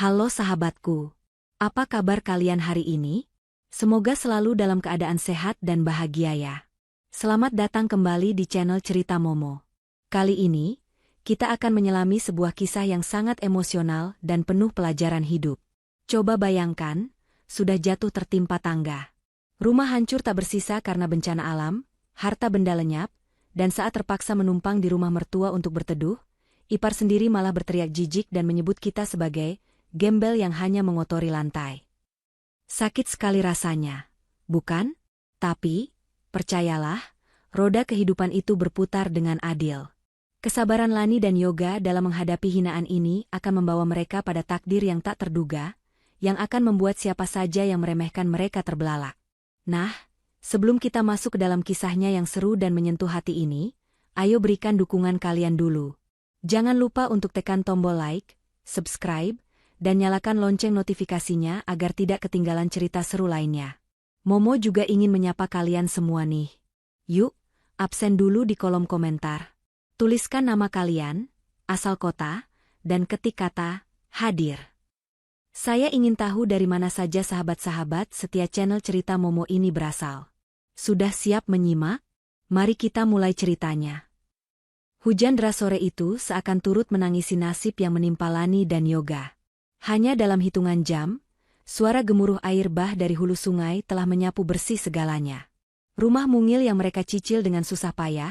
Halo sahabatku, apa kabar kalian hari ini? Semoga selalu dalam keadaan sehat dan bahagia ya. Selamat datang kembali di channel Cerita Momo. Kali ini, kita akan menyelami sebuah kisah yang sangat emosional dan penuh pelajaran hidup. Coba bayangkan, sudah jatuh tertimpa tangga. Rumah hancur tak bersisa karena bencana alam, harta benda lenyap, dan saat terpaksa menumpang di rumah mertua untuk berteduh, ipar sendiri malah berteriak jijik dan menyebut kita sebagai gembel yang hanya mengotori lantai. Sakit sekali rasanya, bukan? Tapi, percayalah, roda kehidupan itu berputar dengan adil. Kesabaran Lani dan Yoga dalam menghadapi hinaan ini akan membawa mereka pada takdir yang tak terduga, yang akan membuat siapa saja yang meremehkan mereka terbelalak. Nah, sebelum kita masuk ke dalam kisahnya yang seru dan menyentuh hati ini, ayo berikan dukungan kalian dulu. Jangan lupa untuk tekan tombol like, subscribe, dan nyalakan lonceng notifikasinya agar tidak ketinggalan cerita seru lainnya. Momo juga ingin menyapa kalian semua nih. Yuk, absen dulu di kolom komentar. Tuliskan nama kalian, asal kota, dan ketik kata hadir. Saya ingin tahu dari mana saja sahabat-sahabat setia channel Cerita Momo ini berasal. Sudah siap menyimak? Mari kita mulai ceritanya. Hujan deras sore itu seakan turut menangisi nasib yang menimpa Lani dan Yoga. Hanya dalam hitungan jam, suara gemuruh air bah dari hulu sungai telah menyapu bersih segalanya. Rumah mungil yang mereka cicil dengan susah payah,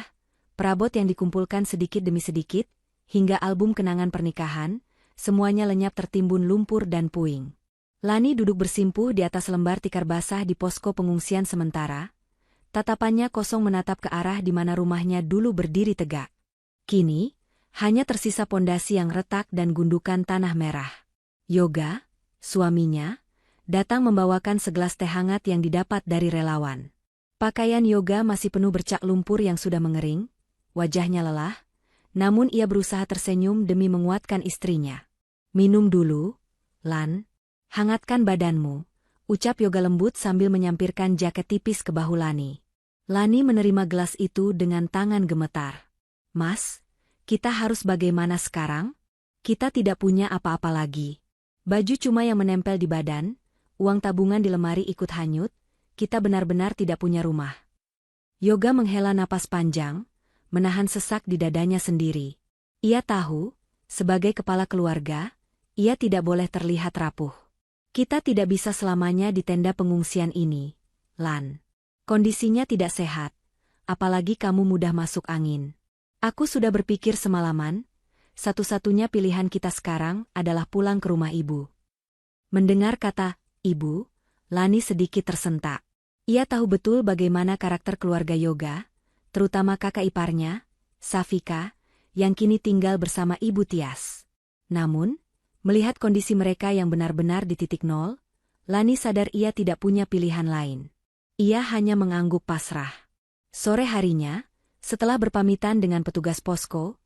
perabot yang dikumpulkan sedikit demi sedikit, hingga album kenangan pernikahan, semuanya lenyap tertimbun lumpur dan puing. Lani duduk bersimpuh di atas lembar tikar basah di posko pengungsian sementara, tatapannya kosong menatap ke arah di mana rumahnya dulu berdiri tegak. Kini, hanya tersisa pondasi yang retak dan gundukan tanah merah. Yoga, suaminya, datang membawakan segelas teh hangat yang didapat dari relawan. Pakaian Yoga masih penuh bercak lumpur yang sudah mengering, wajahnya lelah, namun ia berusaha tersenyum demi menguatkan istrinya. Minum dulu, Lan, hangatkan badanmu, ucap Yoga lembut sambil menyampirkan jaket tipis ke bahu Lani. Lani menerima gelas itu dengan tangan gemetar. Mas, kita harus bagaimana sekarang? Kita tidak punya apa-apa lagi. Baju cuma yang menempel di badan, uang tabungan di lemari ikut hanyut, kita benar-benar tidak punya rumah. Yoga menghela napas panjang, menahan sesak di dadanya sendiri. Ia tahu, sebagai kepala keluarga, ia tidak boleh terlihat rapuh. Kita tidak bisa selamanya di tenda pengungsian ini, Lan. Kondisinya tidak sehat, apalagi kamu mudah masuk angin. Aku sudah berpikir semalaman, satu-satunya pilihan kita sekarang adalah pulang ke rumah ibu. Mendengar kata ibu, Lani sedikit tersentak. Ia tahu betul bagaimana karakter keluarga Yoga, terutama kakak iparnya, Safika, yang kini tinggal bersama ibu Tias. Namun, melihat kondisi mereka yang benar-benar di titik nol, Lani sadar ia tidak punya pilihan lain. Ia hanya mengangguk pasrah. Sore harinya, setelah berpamitan dengan petugas posko,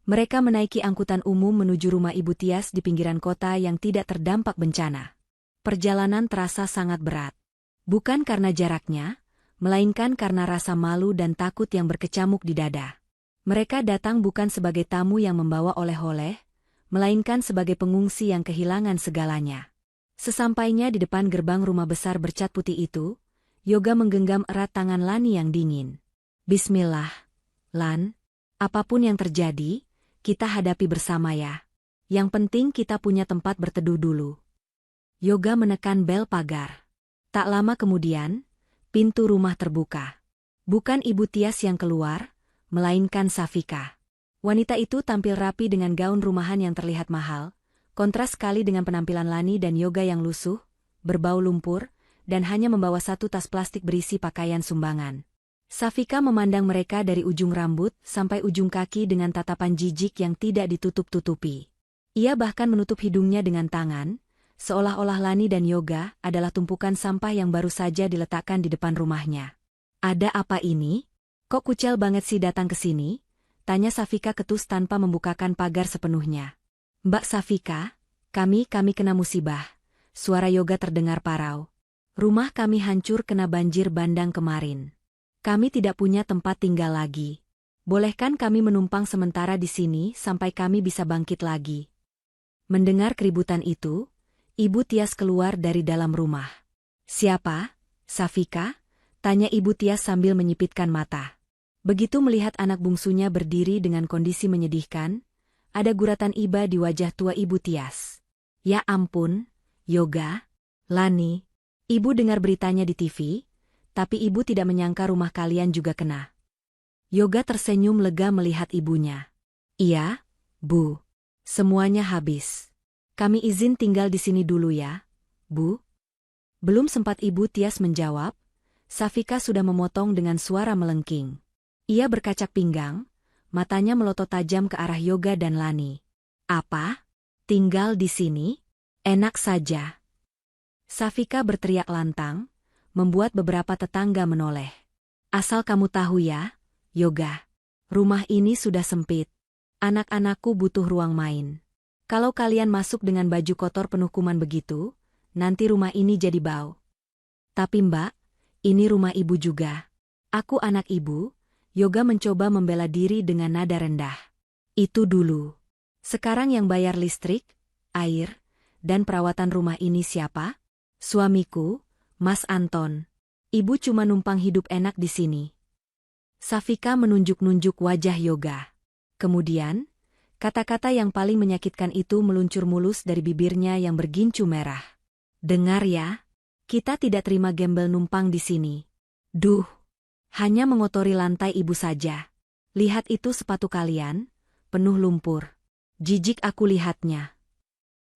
mereka menaiki angkutan umum menuju rumah Ibu Tias di pinggiran kota yang tidak terdampak bencana. Perjalanan terasa sangat berat. Bukan karena jaraknya, melainkan karena rasa malu dan takut yang berkecamuk di dada. Mereka datang bukan sebagai tamu yang membawa oleh-oleh, melainkan sebagai pengungsi yang kehilangan segalanya. Sesampainya di depan gerbang rumah besar bercat putih itu, Yoga menggenggam erat tangan Lani yang dingin. Bismillah, Lan, apapun yang terjadi, kita hadapi bersama ya. Yang penting kita punya tempat berteduh dulu. Yoga menekan bel pagar. Tak lama kemudian, pintu rumah terbuka. Bukan Ibu Tias yang keluar, melainkan Safika. Wanita itu tampil rapi dengan gaun rumahan yang terlihat mahal, kontras sekali dengan penampilan Lani dan Yoga yang lusuh, berbau lumpur, dan hanya membawa satu tas plastik berisi pakaian sumbangan. Safika memandang mereka dari ujung rambut sampai ujung kaki dengan tatapan jijik yang tidak ditutup-tutupi. Ia bahkan menutup hidungnya dengan tangan, seolah-olah Lani dan Yoga adalah tumpukan sampah yang baru saja diletakkan di depan rumahnya. Ada apa ini? Kok kucel banget sih datang ke sini? Tanya Safika ketus tanpa membukakan pagar sepenuhnya. Mbak Safika, kami kena musibah. Suara Yoga terdengar parau. Rumah kami hancur kena banjir bandang kemarin. Kami tidak punya tempat tinggal lagi. Bolehkan kami menumpang sementara di sini sampai kami bisa bangkit lagi? Mendengar keributan itu, Ibu Tias keluar dari dalam rumah. "Siapa, Safika?" tanya Ibu Tias sambil menyipitkan mata. Begitu melihat anak bungsunya berdiri dengan kondisi menyedihkan, ada guratan iba di wajah tua Ibu Tias. "Ya ampun, Yoga, Lani." Ibu dengar beritanya di TV, tapi ibu tidak menyangka rumah kalian juga kena. Yoga tersenyum lega melihat ibunya. "Iya, Bu. Semuanya habis. Kami izin tinggal di sini dulu ya, Bu." Belum sempat Ibu Tias menjawab, Safika sudah memotong dengan suara melengking. Ia berkacak pinggang, matanya melotot tajam ke arah Yoga dan Lani. "Apa? Tinggal di sini? Enak saja." Safika berteriak lantang, membuat beberapa tetangga menoleh. "Asal kamu tahu ya, Yoga. Rumah ini sudah sempit. Anak-anakku butuh ruang main. Kalau kalian masuk dengan baju kotor penuh kuman begitu, nanti rumah ini jadi bau." "Tapi Mbak, ini rumah ibu juga. Aku anak ibu." Yoga mencoba membela diri dengan nada rendah. "Itu dulu. Sekarang yang bayar listrik, air, dan perawatan rumah ini siapa? Suamiku, Mas Anton. Ibu cuma numpang hidup enak di sini." Safika menunjuk-nunjuk wajah Yoga. Kemudian, kata-kata yang paling menyakitkan itu meluncur mulus dari bibirnya yang bergincu merah. "Dengar ya, kita tidak terima gembel numpang di sini. Duh, hanya mengotori lantai ibu saja. Lihat itu sepatu kalian, penuh lumpur. Jijik aku lihatnya."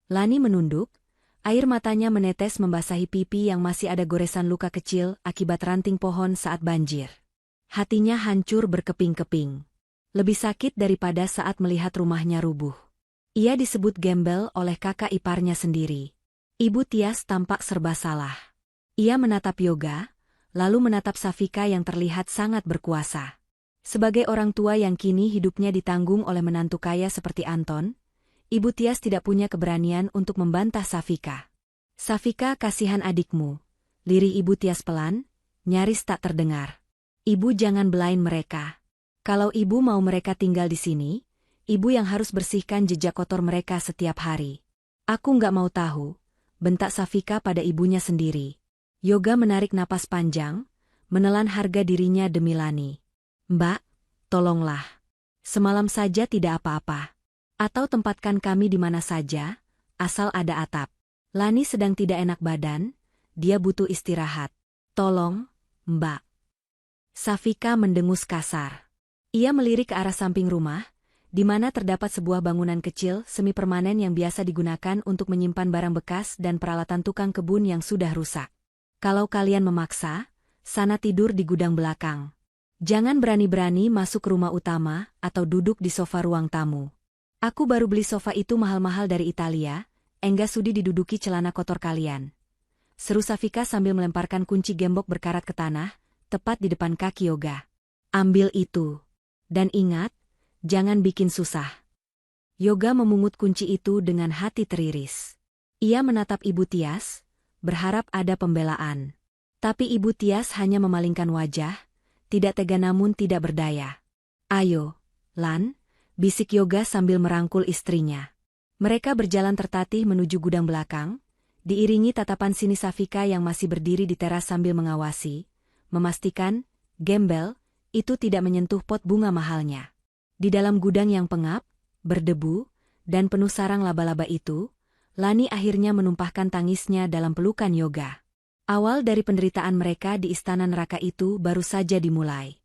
Lani menunduk, air matanya menetes membasahi pipi yang masih ada goresan luka kecil akibat ranting pohon saat banjir. Hatinya hancur berkeping-keping. Lebih sakit daripada saat melihat rumahnya rubuh. Ia disebut gembel oleh kakak iparnya sendiri. Ibu Tias tampak serba salah. Ia menatap Yoga, lalu menatap Safika yang terlihat sangat berkuasa. Sebagai orang tua yang kini hidupnya ditanggung oleh menantu kaya seperti Anton, Ibu Tias tidak punya keberanian untuk membantah Safika. "Safika, kasihan adikmu," lirih Ibu Tias pelan, nyaris tak terdengar. "Ibu jangan belain mereka. Kalau ibu mau mereka tinggal di sini, ibu yang harus bersihkan jejak kotor mereka setiap hari." "Aku nggak mau tahu," bentak Safika pada ibunya sendiri. Yoga menarik napas panjang, menelan harga dirinya demi Lani. "Mbak, tolonglah. Semalam saja tidak apa-apa. Atau tempatkan kami di mana saja, asal ada atap." Lani sedang tidak enak badan, dia butuh istirahat. "Tolong, Mbak." Safika mendengus kasar. Ia melirik ke arah samping rumah, di mana terdapat sebuah bangunan kecil semi permanen yang biasa digunakan untuk menyimpan barang bekas dan peralatan tukang kebun yang sudah rusak. "Kalau kalian memaksa, sana tidur di gudang belakang. Jangan berani-berani masuk rumah utama atau duduk di sofa ruang tamu. Aku baru beli sofa itu mahal-mahal dari Italia, enggak sudi diduduki celana kotor kalian." Seru Safika sambil melemparkan kunci gembok berkarat ke tanah, tepat di depan kaki Yoga. "Ambil itu. Dan ingat, jangan bikin susah." Yoga memungut kunci itu dengan hati teriris. Ia menatap Ibu Tias, berharap ada pembelaan. Tapi Ibu Tias hanya memalingkan wajah, tidak tega namun tidak berdaya. "Ayo, Lan," bisik Yoga sambil merangkul istrinya. Mereka berjalan tertatih menuju gudang belakang, diiringi tatapan sini Safika yang masih berdiri di teras sambil mengawasi, memastikan, gembel, itu tidak menyentuh pot bunga mahalnya. Di dalam gudang yang pengap, berdebu, dan penuh sarang laba-laba itu, Lani akhirnya menumpahkan tangisnya dalam pelukan Yoga. Awal dari penderitaan mereka di istana neraka itu baru saja dimulai.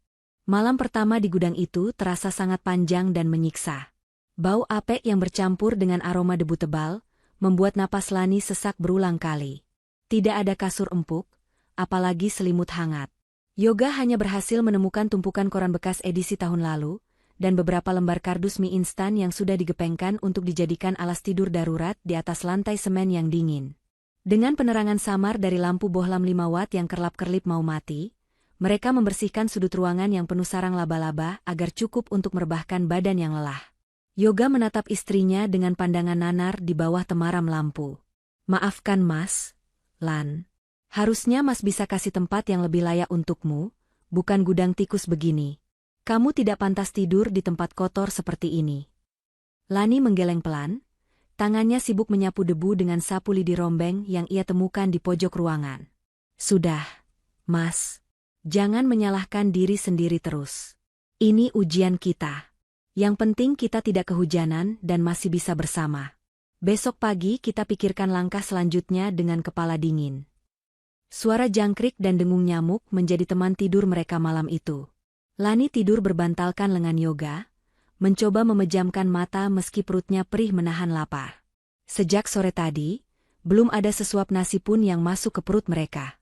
Malam pertama di gudang itu terasa sangat panjang dan menyiksa. Bau apek yang bercampur dengan aroma debu tebal, membuat napas Lani sesak berulang kali. Tidak ada kasur empuk, apalagi selimut hangat. Yoga hanya berhasil menemukan tumpukan koran bekas edisi tahun lalu, dan beberapa lembar kardus mie instan yang sudah digepengkan untuk dijadikan alas tidur darurat di atas lantai semen yang dingin. Dengan penerangan samar dari lampu bohlam 5 watt yang kerlap-kerlip mau mati, mereka membersihkan sudut ruangan yang penuh sarang laba-laba agar cukup untuk merebahkan badan yang lelah. Yoga menatap istrinya dengan pandangan nanar di bawah temaram lampu. "Maafkan Mas, Lan. Harusnya Mas bisa kasih tempat yang lebih layak untukmu, bukan gudang tikus begini. Kamu tidak pantas tidur di tempat kotor seperti ini." Lani menggeleng pelan, Tangannya sibuk menyapu debu dengan sapu lidi rombeng yang ia temukan di pojok ruangan. Sudah, Mas. Jangan menyalahkan diri sendiri terus. Ini ujian kita. Yang penting kita tidak kehujanan dan masih bisa bersama. Besok pagi kita pikirkan langkah selanjutnya dengan kepala dingin. Suara jangkrik dan dengung nyamuk menjadi teman tidur mereka malam itu. Lani tidur berbantalkan lengan Yoga, mencoba memejamkan mata meski perutnya perih menahan lapar. Sejak sore tadi, belum ada sesuap nasi pun yang masuk ke perut mereka.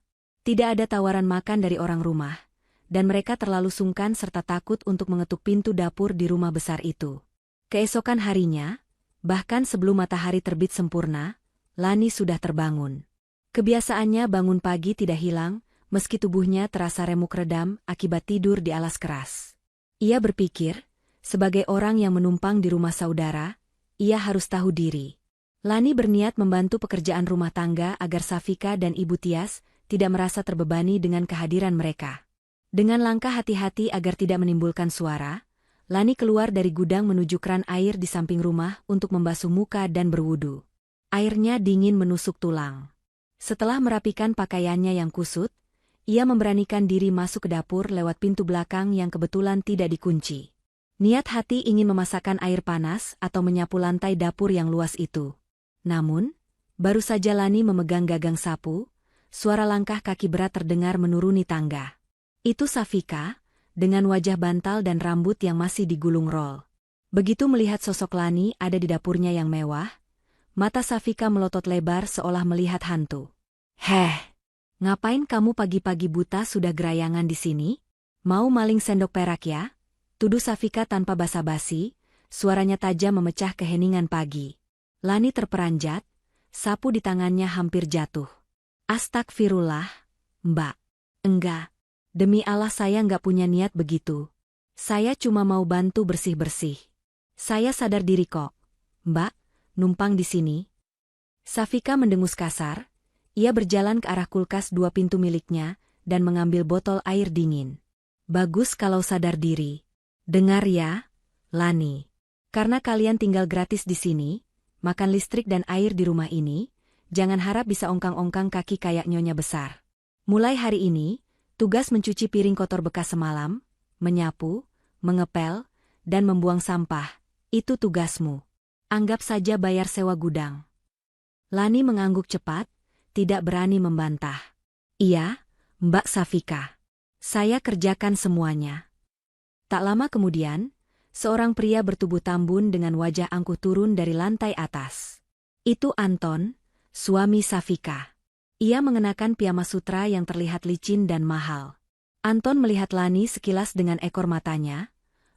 Tidak ada tawaran makan dari orang rumah, dan mereka terlalu sungkan serta takut untuk mengetuk pintu dapur di rumah besar itu. Keesokan harinya, bahkan sebelum matahari terbit sempurna, Lani sudah terbangun. Kebiasaannya bangun pagi tidak hilang, meski tubuhnya terasa remuk redam akibat tidur di alas keras. Ia berpikir, sebagai orang yang menumpang di rumah saudara, ia harus tahu diri. Lani berniat membantu pekerjaan rumah tangga agar Safika dan Ibu Tias tidak merasa terbebani dengan kehadiran mereka. Dengan langkah hati-hati agar tidak menimbulkan suara, Lani keluar dari gudang menuju kran air di samping rumah untuk membasuh muka dan berwudu. Airnya dingin menusuk tulang. Setelah merapikan pakaiannya yang kusut, ia memberanikan diri masuk ke dapur lewat pintu belakang yang kebetulan tidak dikunci. Niat hati ingin memasakkan air panas atau menyapu lantai dapur yang luas itu. Namun, baru saja Lani memegang gagang sapu, suara langkah kaki berat terdengar menuruni tangga. Itu Safika, dengan wajah bantal dan rambut yang masih digulung rol. Begitu melihat sosok Lani ada di dapurnya yang mewah, mata Safika melotot lebar seolah melihat hantu. "Heh! Ngapain kamu pagi-pagi buta sudah gerayangan di sini? Mau maling sendok perak ya?" Tuduh Safika tanpa basa-basi, suaranya tajam memecah keheningan pagi. Lani terperanjat, sapu di tangannya hampir jatuh. "Astagfirullah, Mbak. Enggak. Demi Allah saya nggak punya niat begitu. Saya cuma mau bantu bersih-bersih. Saya sadar diri kok. Mbak, numpang di sini." Safika mendengus kasar. Ia berjalan ke arah kulkas 2 pintu miliknya dan mengambil botol air dingin. "Bagus kalau sadar diri. Dengar ya, Lani. Karena kalian tinggal gratis di sini, makan listrik dan air di rumah ini, jangan harap bisa ongkang-ongkang kaki kayak nyonya besar. Mulai hari ini, tugas mencuci piring kotor bekas semalam, menyapu, mengepel, dan membuang sampah, itu tugasmu. Anggap saja bayar sewa gudang." Lani mengangguk cepat, tidak berani membantah. "Iya, Mbak Safika. Saya kerjakan semuanya." Tak lama kemudian, seorang pria bertubuh tambun dengan wajah angkuh turun dari lantai atas. Itu Anton, suami Safika. Ia mengenakan piyama sutra yang terlihat licin dan mahal. Anton melihat Lani sekilas dengan ekor matanya,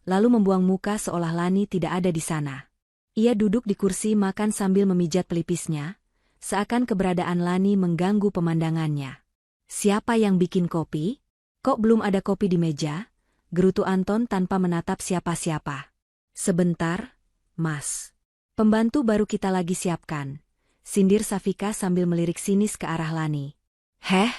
lalu membuang muka seolah Lani tidak ada di sana. Ia duduk di kursi makan sambil memijat pelipisnya, seakan keberadaan Lani mengganggu pemandangannya. "Siapa yang bikin kopi? Kok belum ada kopi di meja?" gerutu Anton tanpa menatap siapa-siapa. "Sebentar, Mas. Pembantu baru kita lagi siapkan," sindir Safika sambil melirik sinis ke arah Lani. "Heh,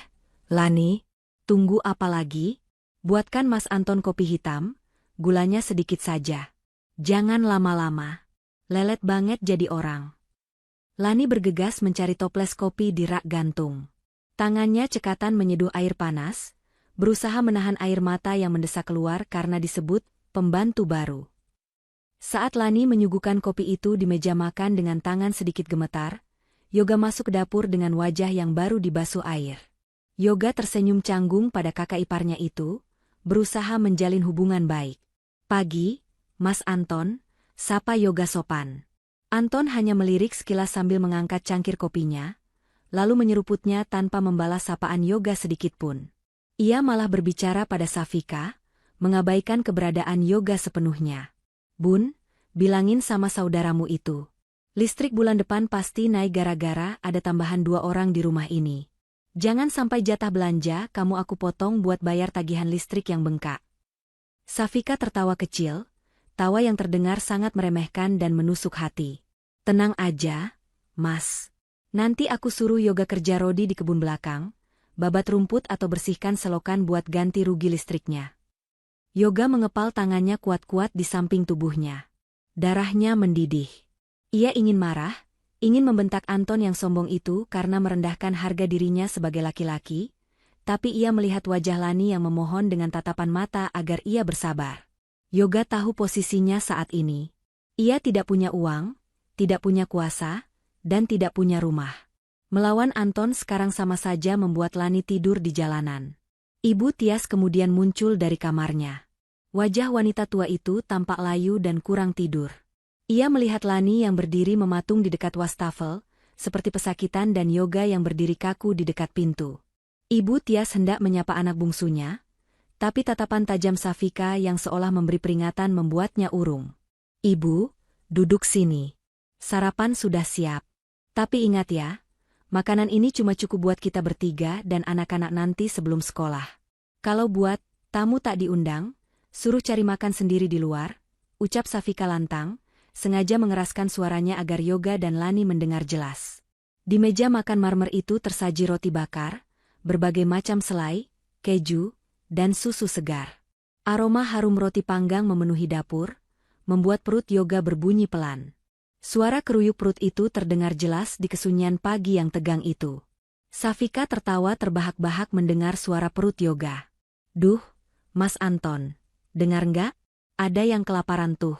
Lani, tunggu apa lagi? Buatkan Mas Anton kopi hitam, gulanya sedikit saja. Jangan lama-lama. Lelet banget jadi orang." Lani bergegas mencari toples kopi di rak gantung. Tangannya cekatan menyeduh air panas, berusaha menahan air mata yang mendesak keluar karena disebut pembantu baru. Saat Lani menyuguhkan kopi itu di meja makan dengan tangan sedikit gemetar, Yoga masuk ke dapur dengan wajah yang baru dibasuh air. Yoga tersenyum canggung pada kakak iparnya itu, berusaha menjalin hubungan baik. "Pagi, Mas Anton," sapa Yoga sopan. Anton hanya melirik sekilas sambil mengangkat cangkir kopinya, lalu menyeruputnya tanpa membalas sapaan Yoga sedikitpun. Ia malah berbicara pada Safika, mengabaikan keberadaan Yoga sepenuhnya. "Bun, bilangin sama saudaramu itu. Listrik bulan depan pasti naik gara-gara ada tambahan 2 orang di rumah ini. Jangan sampai jatah belanja kamu aku potong buat bayar tagihan listrik yang bengkak." Safika tertawa kecil, tawa yang terdengar sangat meremehkan dan menusuk hati. "Tenang aja, Mas. Nanti aku suruh Yoga kerja rodi di kebun belakang, babat rumput atau bersihkan selokan buat ganti rugi listriknya." Yoga mengepal tangannya kuat-kuat di samping tubuhnya. Darahnya mendidih. Ia ingin marah, Ingin membentak Anton yang sombong itu karena merendahkan harga dirinya sebagai laki-laki, tapi ia melihat wajah Lani yang memohon dengan tatapan mata agar ia bersabar. Yoga tahu posisinya saat ini. Ia tidak punya uang, tidak punya kuasa, dan tidak punya rumah. Melawan Anton sekarang sama saja membuat Lani tidur di jalanan. Ibu Tias kemudian muncul dari kamarnya. Wajah wanita tua itu tampak layu dan kurang tidur. Ia melihat Lani yang berdiri mematung di dekat wastafel, seperti pesakitan, dan Yoga yang berdiri kaku di dekat pintu. Ibu Tias hendak menyapa anak bungsunya, tapi tatapan tajam Safika yang seolah memberi peringatan membuatnya urung. "Ibu, duduk sini. Sarapan sudah siap. Tapi ingat ya, makanan ini cuma cukup buat kita bertiga dan anak-anak nanti sebelum sekolah. Kalau buat tamu tak diundang, suruh cari makan sendiri di luar," ucap Safika lantang, sengaja mengeraskan suaranya agar Yoga dan Lani mendengar jelas. Di meja makan marmer itu tersaji roti bakar, berbagai macam selai, keju, dan susu segar. Aroma harum roti panggang memenuhi dapur, membuat perut Yoga berbunyi pelan. Suara keruyuk perut itu terdengar jelas di kesunyian pagi yang tegang itu. Safika tertawa terbahak-bahak mendengar suara perut Yoga. "Duh, Mas Anton, dengar nggak? Ada yang kelaparan tuh.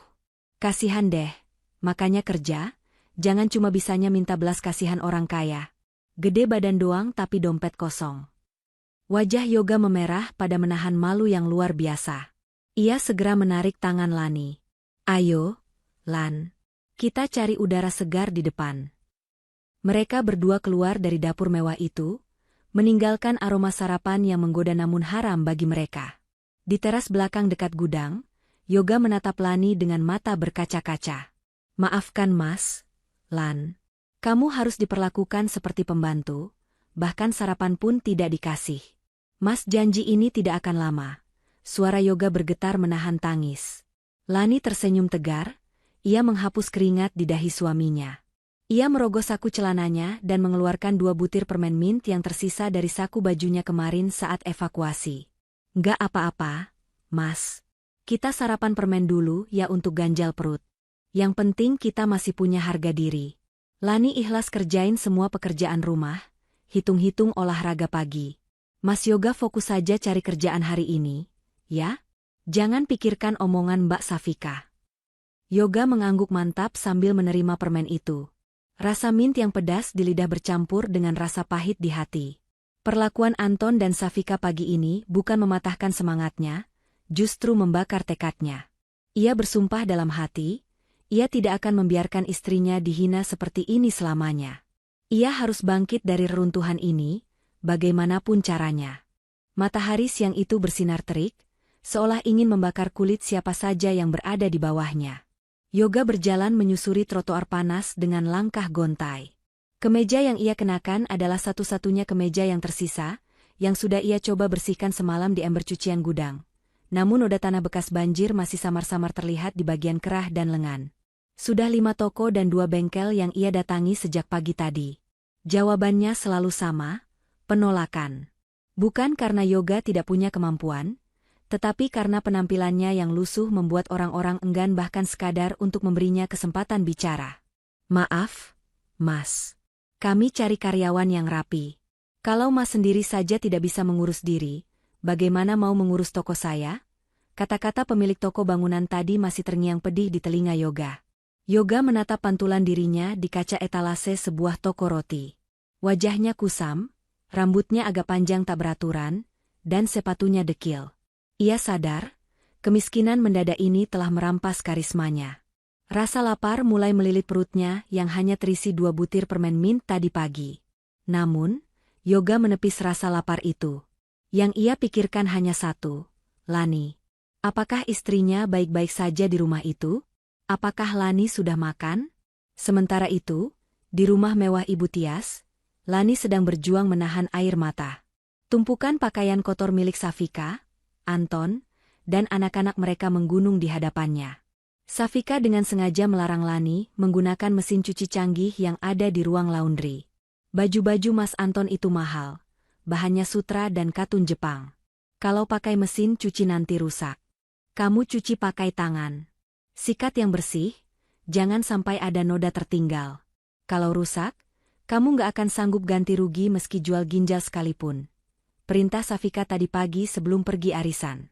Kasihan deh, makanya kerja, jangan cuma bisanya minta belas kasihan orang kaya. Gede badan doang tapi dompet kosong." Wajah Yoga memerah pada menahan malu yang luar biasa. Ia segera menarik tangan Lani. "Ayo, Lan. Kita cari udara segar di depan." Mereka berdua keluar dari dapur mewah itu, meninggalkan aroma sarapan yang menggoda namun haram bagi mereka. Di teras belakang dekat gudang, Yoga menatap Lani dengan mata berkaca-kaca. "Maafkan Mas, Lan. Kamu harus diperlakukan seperti pembantu, bahkan sarapan pun tidak dikasih." "Mas janji ini tidak akan lama." Suara Yoga bergetar menahan tangis. Lani tersenyum tegar, ia menghapus keringat di dahi suaminya. Ia merogoh saku celananya dan mengeluarkan 2 butir permen mint yang tersisa dari saku bajunya kemarin saat evakuasi. "Nggak apa-apa, Mas. Kita sarapan permen dulu ya untuk ganjal perut. Yang penting kita masih punya harga diri." Lani ikhlas kerjain semua pekerjaan rumah, hitung-hitung olahraga pagi. "Mas Yoga fokus saja cari kerjaan hari ini, ya? Jangan pikirkan omongan Mbak Safika." Yoga mengangguk mantap sambil menerima permen itu. Rasa mint yang pedas di lidah bercampur dengan rasa pahit di hati. Perlakuan Anton dan Safika pagi ini bukan mematahkan semangatnya, justru membakar tekadnya. Ia bersumpah dalam hati, ia tidak akan membiarkan istrinya dihina seperti ini selamanya. Ia harus bangkit dari reruntuhan ini, bagaimanapun caranya. Matahari siang itu bersinar terik, seolah ingin membakar kulit siapa saja yang berada di bawahnya. Yoga berjalan menyusuri trotoar panas dengan langkah gontai. Kemeja yang ia kenakan adalah satu-satunya kemeja yang tersisa, yang sudah ia coba bersihkan semalam di ember cucian gudang. Namun noda tanah bekas banjir masih samar-samar terlihat di bagian kerah dan lengan. Sudah 5 toko dan 2 bengkel yang ia datangi sejak pagi tadi. Jawabannya selalu sama, penolakan. Bukan karena Yoga tidak punya kemampuan, tetapi karena penampilannya yang lusuh membuat orang-orang enggan bahkan sekadar untuk memberinya kesempatan bicara. "Maaf, Mas. Kami cari karyawan yang rapi. Kalau Mas sendiri saja tidak bisa mengurus diri, bagaimana mau mengurus toko saya?" Kata-kata pemilik toko bangunan tadi masih terngiang pedih di telinga Yoga. Yoga menatap pantulan dirinya di kaca etalase sebuah toko roti. Wajahnya kusam, rambutnya agak panjang tak beraturan, dan sepatunya dekil. Ia sadar, kemiskinan mendadak ini telah merampas karismanya. Rasa lapar mulai melilit perutnya yang hanya terisi 2 butir permen mint tadi pagi. Namun, Yoga menepis rasa lapar itu. Yang ia pikirkan hanya satu, Lani. Apakah istrinya baik-baik saja di rumah itu? Apakah Lani sudah makan? Sementara itu, di rumah mewah Ibu Tias, Lani sedang berjuang menahan air mata. Tumpukan pakaian kotor milik Safika, Anton, dan anak-anak mereka menggunung di hadapannya. Safika dengan sengaja melarang Lani menggunakan mesin cuci canggih yang ada di ruang laundry. Baju-baju Mas Anton itu mahal, bahannya sutra dan katun Jepang. Kalau pakai mesin cuci nanti rusak. Kamu cuci pakai tangan. Sikat yang bersih, jangan sampai ada noda tertinggal. Kalau rusak, kamu nggak akan sanggup ganti rugi meski jual ginjal sekalipun. Perintah Safika tadi pagi sebelum pergi arisan.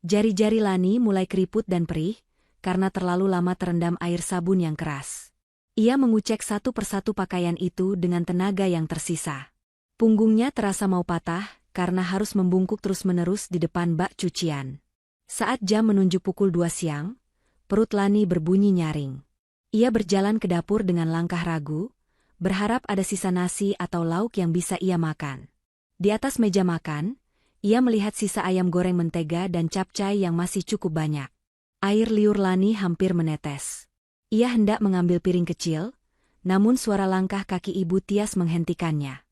Jari-jari Lani mulai keriput dan perih, karena terlalu lama terendam air sabun yang keras. Ia mengucek satu persatu pakaian itu dengan tenaga yang tersisa. Punggungnya terasa mau patah, karena harus membungkuk terus-menerus di depan bak cucian. Saat jam menunjuk pukul 2 siang, perut Lani berbunyi nyaring. Ia berjalan ke dapur dengan langkah ragu, berharap ada sisa nasi atau lauk yang bisa ia makan. Di atas meja makan, ia melihat sisa ayam goreng mentega dan capcay yang masih cukup banyak. Air liur Lani hampir menetes. Ia hendak mengambil piring kecil, namun suara langkah kaki Ibu Tias menghentikannya.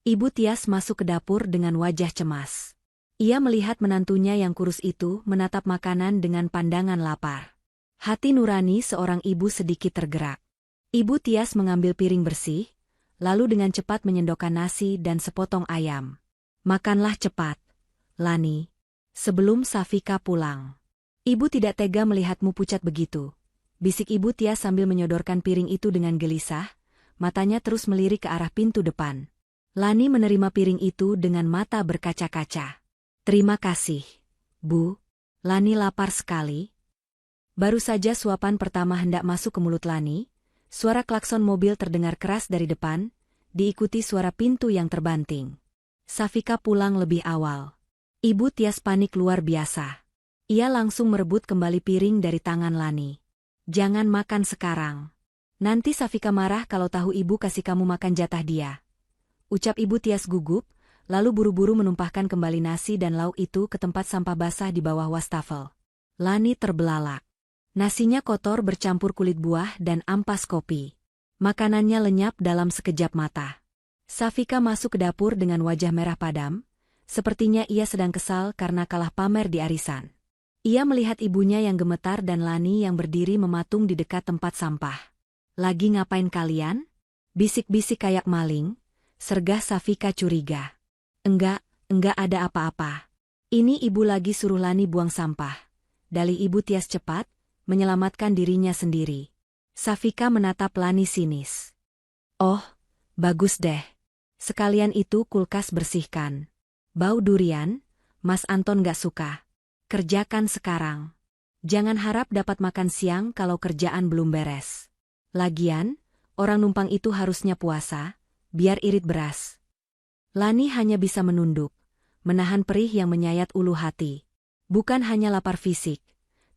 Ibu Tias masuk ke dapur dengan wajah cemas. Ia melihat menantunya yang kurus itu menatap makanan dengan pandangan lapar. Hati nurani seorang ibu sedikit tergerak. Ibu Tias mengambil piring bersih, lalu dengan cepat menyendokkan nasi dan sepotong ayam. Makanlah cepat, Lani, sebelum Safika pulang. Ibu tidak tega melihatmu pucat begitu, bisik Ibu Tias sambil menyodorkan piring itu dengan gelisah, matanya terus melirik ke arah pintu depan. Lani menerima piring itu dengan mata berkaca-kaca. Terima kasih, Bu. Lani lapar sekali. Baru saja suapan pertama hendak masuk ke mulut Lani, suara klakson mobil terdengar keras dari depan, diikuti suara pintu yang terbanting. Safika pulang lebih awal. Ibu Tias panik luar biasa. Ia langsung merebut kembali piring dari tangan Lani. Jangan makan sekarang. Nanti Safika marah kalau tahu ibu kasih kamu makan jatah dia. Ucap Ibu Tias gugup, lalu buru-buru menumpahkan kembali nasi dan lauk itu ke tempat sampah basah di bawah wastafel. Lani terbelalak. Nasinya kotor bercampur kulit buah dan ampas kopi. Makanannya lenyap dalam sekejap mata. Safika masuk ke dapur dengan wajah merah padam, sepertinya ia sedang kesal karena kalah pamer di arisan. Ia melihat ibunya yang gemetar dan Lani yang berdiri mematung di dekat tempat sampah. Lagi ngapain kalian? Bisik-bisik kayak maling, sergah Safika curiga. Enggak ada apa-apa. Ini ibu lagi suruh Lani buang sampah. Dalih Ibu Tias cepat, menyelamatkan dirinya sendiri. Safika menatap Lani sinis. Oh, bagus deh. Sekalian itu kulkas bersihkan. Bau durian, Mas Anton gak suka. Kerjakan sekarang. Jangan harap dapat makan siang kalau kerjaan belum beres. Lagian, orang numpang itu harusnya puasa, biar irit beras. Lani hanya bisa menunduk, menahan perih yang menyayat ulu hati. Bukan hanya lapar fisik,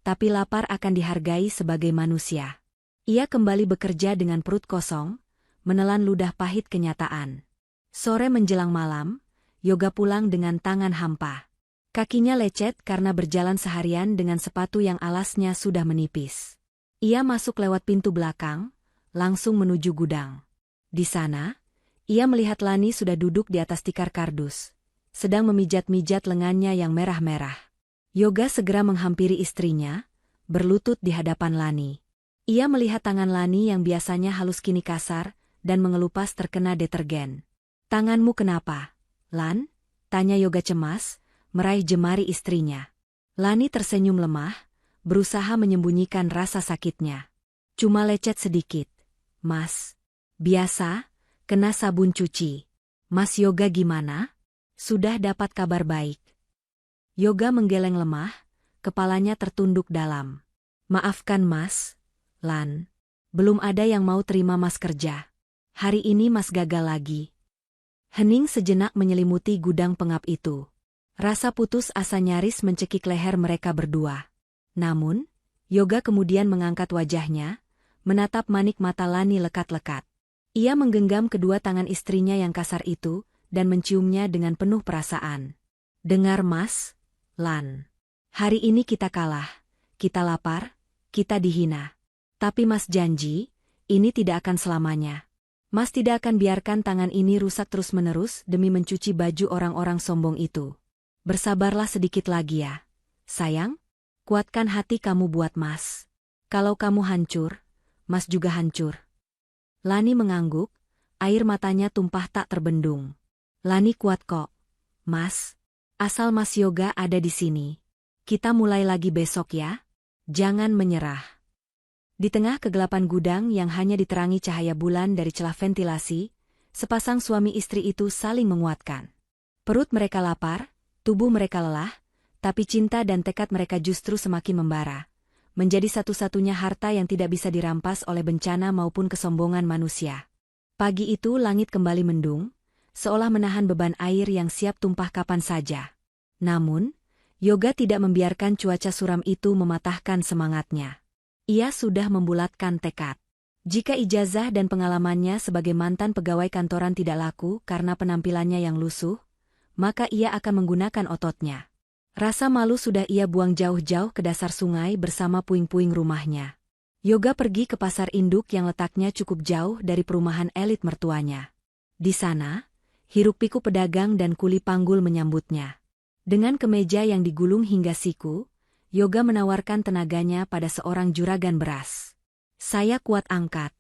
tapi lapar akan dihargai sebagai manusia. Ia kembali bekerja dengan perut kosong, menelan ludah pahit kenyataan. Sore menjelang malam, Yoga pulang dengan tangan hampa. Kakinya lecet karena berjalan seharian dengan sepatu yang alasnya sudah menipis. Ia masuk lewat pintu belakang, langsung menuju gudang. Di sana, ia melihat Lani sudah duduk di atas tikar kardus, sedang memijat-mijat lengannya yang merah-merah. Yoga segera menghampiri istrinya, berlutut di hadapan Lani. Ia melihat tangan Lani yang biasanya halus kini kasar, dan mengelupas terkena detergen. Tanganmu kenapa, Lan? Tanya Yoga cemas, meraih jemari istrinya. Lani tersenyum lemah, berusaha menyembunyikan rasa sakitnya. Cuma lecet sedikit, Mas. Biasa, kena sabun cuci. Mas Yoga gimana? Sudah dapat kabar baik. Yoga menggeleng lemah, kepalanya tertunduk dalam. Maafkan Mas, Lan. Belum ada yang mau terima Mas kerja. Hari ini Mas gagal lagi. Hening sejenak menyelimuti gudang pengap itu. Rasa putus asa nyaris mencekik leher mereka berdua. Namun, Yoga kemudian mengangkat wajahnya, menatap manik mata Lani lekat-lekat. Ia menggenggam kedua tangan istrinya yang kasar itu, dan menciumnya dengan penuh perasaan. Dengar Mas, Lan. Hari ini kita kalah, kita lapar, kita dihina. Tapi Mas janji, ini tidak akan selamanya. Mas tidak akan biarkan tangan ini rusak terus-menerus demi mencuci baju orang-orang sombong itu. Bersabarlah sedikit lagi ya, sayang. Kuatkan hati kamu buat Mas. Kalau kamu hancur, Mas juga hancur. Lani mengangguk, air matanya tumpah tak terbendung. Lani kuat kok, Mas. Asal Mas Yoga ada di sini. Kita mulai lagi besok ya. Jangan menyerah. Di tengah kegelapan gudang yang hanya diterangi cahaya bulan dari celah ventilasi, sepasang suami istri itu saling menguatkan. Perut mereka lapar, tubuh mereka lelah, tapi cinta dan tekad mereka justru semakin membara, menjadi satu-satunya harta yang tidak bisa dirampas oleh bencana maupun kesombongan manusia. Pagi itu langit kembali mendung, seolah menahan beban air yang siap tumpah kapan saja. Namun, Yoga tidak membiarkan cuaca suram itu mematahkan semangatnya. Ia sudah membulatkan tekad. Jika ijazah dan pengalamannya sebagai mantan pegawai kantoran tidak laku karena penampilannya yang lusuh, maka ia akan menggunakan ototnya. Rasa malu sudah ia buang jauh-jauh ke dasar sungai bersama puing-puing rumahnya. Yoga pergi ke pasar induk yang letaknya cukup jauh dari perumahan elit mertuanya. Di sana, hiruk-pikuk pedagang dan kuli panggul menyambutnya. Dengan kemeja yang digulung hingga siku, Yoga menawarkan tenaganya pada seorang juragan beras. "Saya kuat angkat,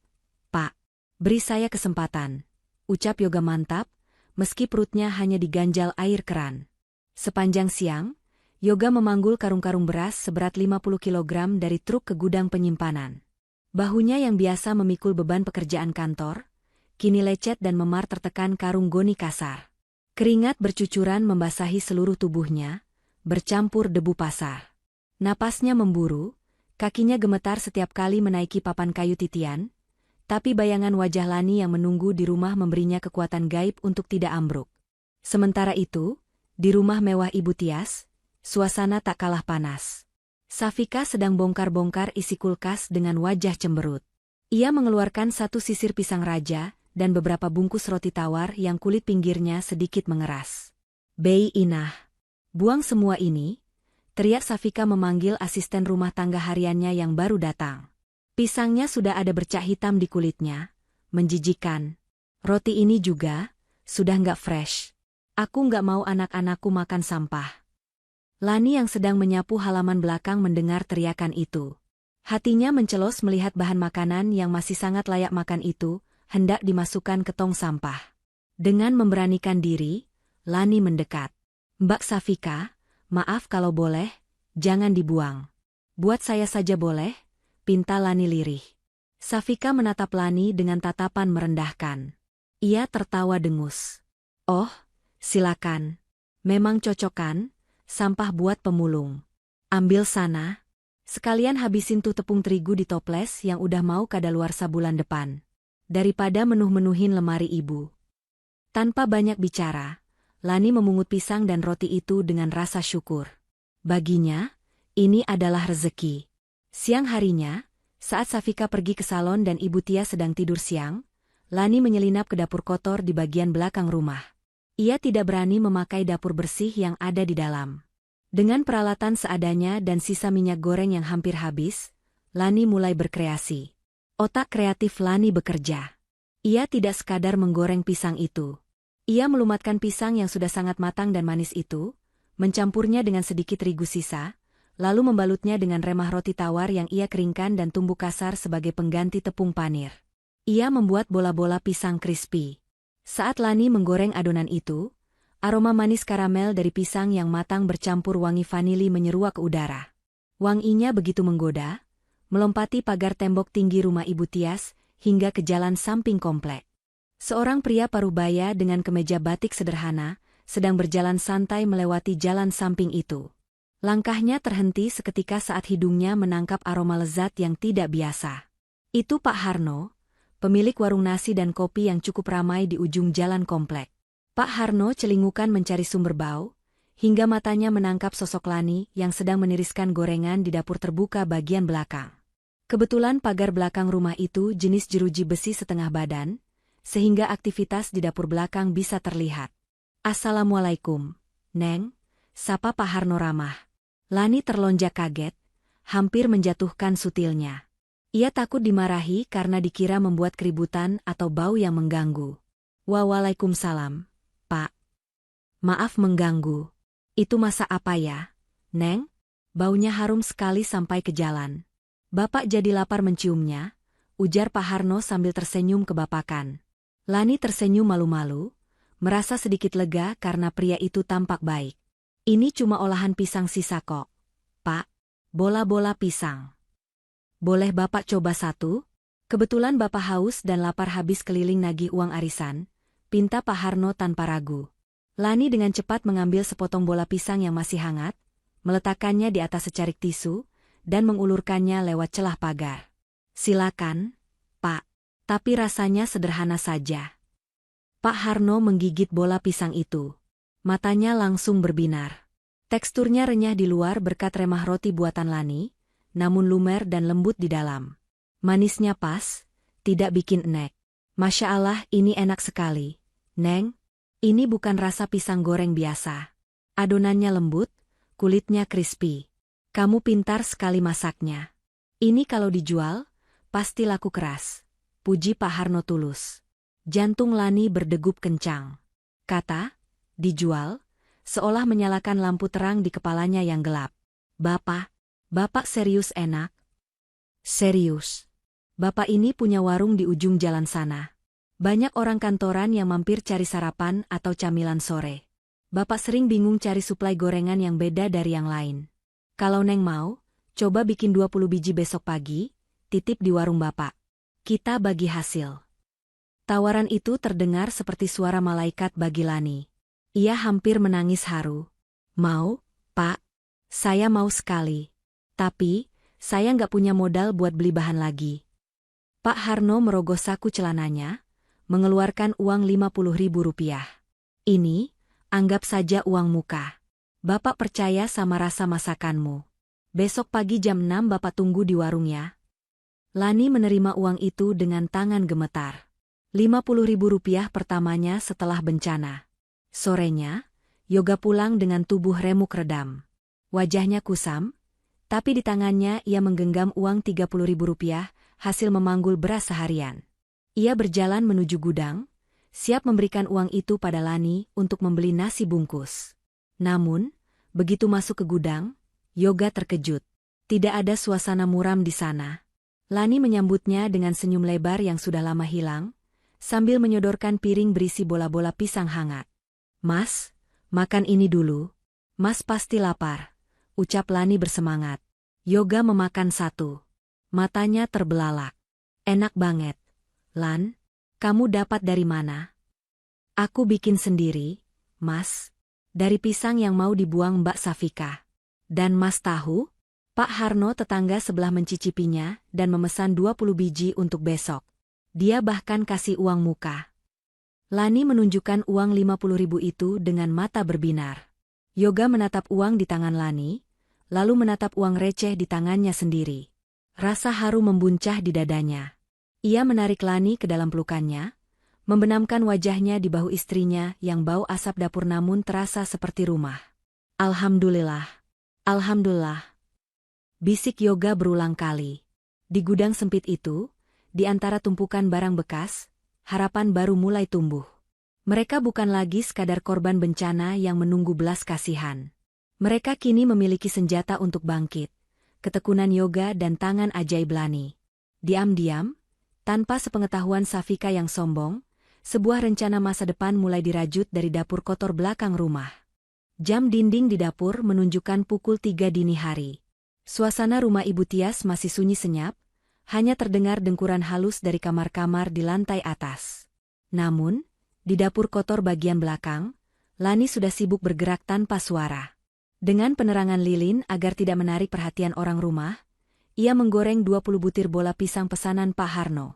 Pak. Beri saya kesempatan," ucap Yoga mantap, meski perutnya hanya diganjal air keran. Sepanjang siang, Yoga memanggul karung-karung beras seberat 50 kilogram dari truk ke gudang penyimpanan. Bahunya yang biasa memikul beban pekerjaan kantor, kini lecet dan memar tertekan karung goni kasar. Keringat bercucuran membasahi seluruh tubuhnya, bercampur debu pasar. Napasnya memburu, kakinya gemetar setiap kali menaiki papan kayu titian, tapi bayangan wajah Lani yang menunggu di rumah memberinya kekuatan gaib untuk tidak ambruk. Sementara itu, di rumah mewah Ibu Tias, suasana tak kalah panas. Safika sedang bongkar-bongkar isi kulkas dengan wajah cemberut. Ia mengeluarkan satu sisir pisang raja dan beberapa bungkus roti tawar yang kulit pinggirnya sedikit mengeras. "Bei Inah, buang semua ini," teriak Safika memanggil asisten rumah tangga hariannya yang baru datang. Pisangnya sudah ada bercak hitam di kulitnya, menjijikan. "Roti ini juga, sudah nggak fresh. Aku nggak mau anak-anakku makan sampah." Lani yang sedang menyapu halaman belakang mendengar teriakan itu. Hatinya mencelos melihat bahan makanan yang masih sangat layak makan itu, hendak dimasukkan ke tong sampah. Dengan memberanikan diri, Lani mendekat. "Mbak Safika, maaf kalau boleh, jangan dibuang. Buat saya saja boleh?" pinta Lani lirih. Safika menatap Lani dengan tatapan merendahkan. Ia tertawa dengus. "Oh, silakan. Memang cocok kan, sampah buat pemulung. Ambil sana. Sekalian habisin tuh tepung terigu di toples yang udah mau kadaluarsa bulan depan. Daripada menuh-menuhin lemari ibu." Tanpa banyak bicara, Lani memungut pisang dan roti itu dengan rasa syukur. Baginya, ini adalah rezeki. Siang harinya, saat Safika pergi ke salon dan Ibu Tia sedang tidur siang, Lani menyelinap ke dapur kotor di bagian belakang rumah. Ia tidak berani memakai dapur bersih yang ada di dalam. Dengan peralatan seadanya dan sisa minyak goreng yang hampir habis, Lani mulai berkreasi. Otak kreatif Lani bekerja. Ia tidak sekadar menggoreng pisang itu. Ia melumatkan pisang yang sudah sangat matang dan manis itu, mencampurnya dengan sedikit terigu sisa, lalu membalutnya dengan remah roti tawar yang ia keringkan dan tumbuk kasar sebagai pengganti tepung panir. Ia membuat bola-bola pisang crispy. Saat Lani menggoreng adonan itu, aroma manis karamel dari pisang yang matang bercampur wangi vanili menyeruak ke udara. Wanginya begitu menggoda, melompati pagar tembok tinggi rumah Ibu Tias, hingga ke jalan samping komplek. Seorang pria parubaya dengan kemeja batik sederhana, sedang berjalan santai melewati jalan samping itu. Langkahnya terhenti seketika saat hidungnya menangkap aroma lezat yang tidak biasa. Itu Pak Harno, pemilik warung nasi dan kopi yang cukup ramai di ujung jalan komplek. Pak Harno celingukan mencari sumber bau, hingga matanya menangkap sosok Lani yang sedang meniriskan gorengan di dapur terbuka bagian belakang. Kebetulan pagar belakang rumah itu jenis jeruji besi setengah badan, sehingga aktivitas di dapur belakang bisa terlihat. "Assalamualaikum, Neng," sapa Pak Harno ramah. Lani terlonjak kaget, hampir menjatuhkan sutilnya. Ia takut dimarahi karena dikira membuat keributan atau bau yang mengganggu. "Waalaikumsalam, Pak. Maaf mengganggu. Itu masak apa ya, Neng? Baunya harum sekali sampai ke jalan." "Bapak jadi lapar menciumnya," ujar Pak Harno sambil tersenyum kebapakan. Lani tersenyum malu-malu, merasa sedikit lega karena pria itu tampak baik. "Ini cuma olahan pisang sisa kok, Pak. Bola-bola pisang." Boleh Bapak coba satu? Kebetulan Bapak haus dan lapar habis keliling nagih uang arisan, pinta Pak Harno tanpa ragu. Lani dengan cepat mengambil sepotong bola pisang yang masih hangat, meletakkannya di atas secarik tisu, dan mengulurkannya lewat celah pagar. Silakan, Pak. Tapi rasanya sederhana saja. Pak Harno menggigit bola pisang itu. Matanya langsung berbinar. Teksturnya renyah di luar berkat remah roti buatan Lani, namun lumer dan lembut di dalam. Manisnya pas, tidak bikin enek. Masya Allah, ini enak sekali. Neng, ini bukan rasa pisang goreng biasa. Adonannya lembut, kulitnya crispy. Kamu pintar sekali masaknya. Ini kalau dijual, pasti laku keras. Puji Pak Harno tulus. Jantung Lani berdegup kencang. Kata, dijual, seolah menyalakan lampu terang di kepalanya yang gelap. Bapak serius enak? Serius. Bapak ini punya warung di ujung jalan sana. Banyak orang kantoran yang mampir cari sarapan atau camilan sore. Bapak sering bingung cari suplai gorengan yang beda dari yang lain. Kalau Neng mau, coba bikin 20 biji besok pagi, titip di warung Bapak. Kita bagi hasil. Tawaran itu terdengar seperti suara malaikat bagi Lani. Ia hampir menangis haru. Mau, Pak? Saya mau sekali. Tapi, saya nggak punya modal buat beli bahan lagi. Pak Harno merogoh saku celananya, mengeluarkan uang Rp50.000. Ini, anggap saja uang muka. Bapak percaya sama rasa masakanmu. Besok pagi jam 6 Bapak tunggu di warungnya. Lani menerima uang itu dengan tangan gemetar. Rp50.000 pertamanya setelah bencana. Sorenya, Yoga pulang dengan tubuh remuk redam. Wajahnya kusam, tapi di tangannya ia menggenggam uang Rp30.000 hasil memanggul beras seharian. Ia berjalan menuju gudang, siap memberikan uang itu pada Lani untuk membeli nasi bungkus. Namun, begitu masuk ke gudang, Yoga terkejut. Tidak ada suasana muram di sana. Lani menyambutnya dengan senyum lebar yang sudah lama hilang, sambil menyodorkan piring berisi bola-bola pisang hangat. Mas, makan ini dulu. Mas pasti lapar, ucap Lani bersemangat. Yoga memakan satu. Matanya terbelalak. Enak banget. Lan, kamu dapat dari mana? Aku bikin sendiri, Mas. Dari pisang yang mau dibuang Mbak Safika. Dan Mas tahu? Pak Harno tetangga sebelah mencicipinya dan memesan 20 biji untuk besok. Dia bahkan kasih uang muka. Lani menunjukkan uang Rp50.000 itu dengan mata berbinar. Yoga menatap uang di tangan Lani, lalu menatap uang receh di tangannya sendiri. Rasa haru membuncah di dadanya. Ia menarik Lani ke dalam pelukannya, membenamkan wajahnya di bahu istrinya yang bau asap dapur namun terasa seperti rumah. Alhamdulillah. Alhamdulillah. Bisik Yoga berulang kali. Di gudang sempit itu, di antara tumpukan barang bekas, harapan baru mulai tumbuh. Mereka bukan lagi sekadar korban bencana yang menunggu belas kasihan. Mereka kini memiliki senjata untuk bangkit, ketekunan Yoga dan tangan ajaib Lani. Diam-diam, tanpa sepengetahuan Safika yang sombong, sebuah rencana masa depan mulai dirajut dari dapur kotor belakang rumah. Jam dinding di dapur menunjukkan pukul 3 dini hari. Suasana rumah Ibu Tias masih sunyi senyap, hanya terdengar dengkuran halus dari kamar-kamar di lantai atas. Namun, di dapur kotor bagian belakang, Lani sudah sibuk bergerak tanpa suara. Dengan penerangan lilin agar tidak menarik perhatian orang rumah, ia menggoreng 20 butir bola pisang pesanan Pak Harno.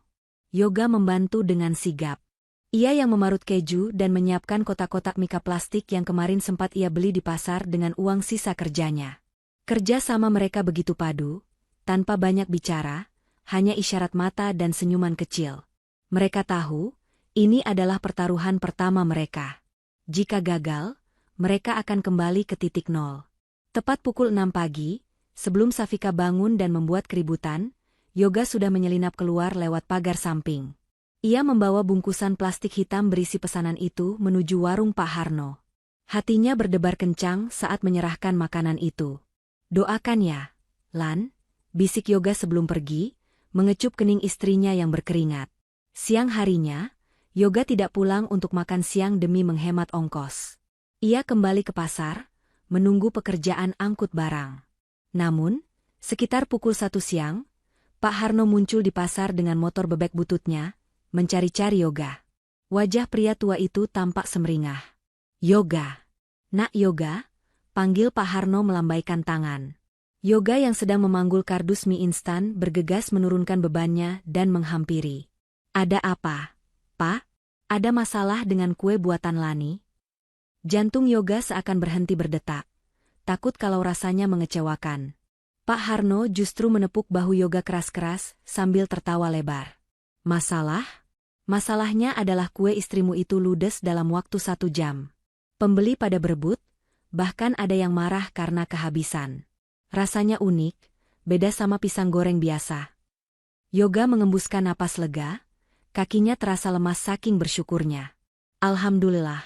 Yoga membantu dengan sigap. Ia yang memarut keju dan menyiapkan kotak-kotak mika plastik yang kemarin sempat ia beli di pasar dengan uang sisa kerjanya. Kerja sama mereka begitu padu, tanpa banyak bicara, hanya isyarat mata dan senyuman kecil. Mereka tahu, ini adalah pertaruhan pertama mereka. Jika gagal, mereka akan kembali ke titik nol. Tepat pukul 6 pagi, sebelum Safika bangun dan membuat keributan, Yoga sudah menyelinap keluar lewat pagar samping. Ia membawa bungkusan plastik hitam berisi pesanan itu menuju warung Pak Harno. Hatinya berdebar kencang saat menyerahkan makanan itu. Doakan ya, Lan, bisik Yoga sebelum pergi, mengecup kening istrinya yang berkeringat. Siang harinya, Yoga tidak pulang untuk makan siang demi menghemat ongkos. Ia kembali ke pasar, menunggu pekerjaan angkut barang. Namun, sekitar pukul 1 siang, Pak Harno muncul di pasar dengan motor bebek bututnya, mencari-cari Yoga. Wajah pria tua itu tampak semeringah. Yoga. Nak Yoga, panggil Pak Harno melambaikan tangan. Yoga yang sedang memanggul kardus mie instan bergegas menurunkan bebannya dan menghampiri. Ada apa, Pak? Ada masalah dengan kue buatan Lani? Jantung Yoga seakan berhenti berdetak. Takut kalau rasanya mengecewakan. Pak Harno justru menepuk bahu Yoga keras-keras sambil tertawa lebar. Masalah? Masalahnya adalah kue istrimu itu ludes dalam waktu 1 jam. Pembeli pada berebut, bahkan ada yang marah karena kehabisan. Rasanya unik, beda sama pisang goreng biasa. Yoga mengembuskan napas lega, kakinya terasa lemas saking bersyukurnya. Alhamdulillah.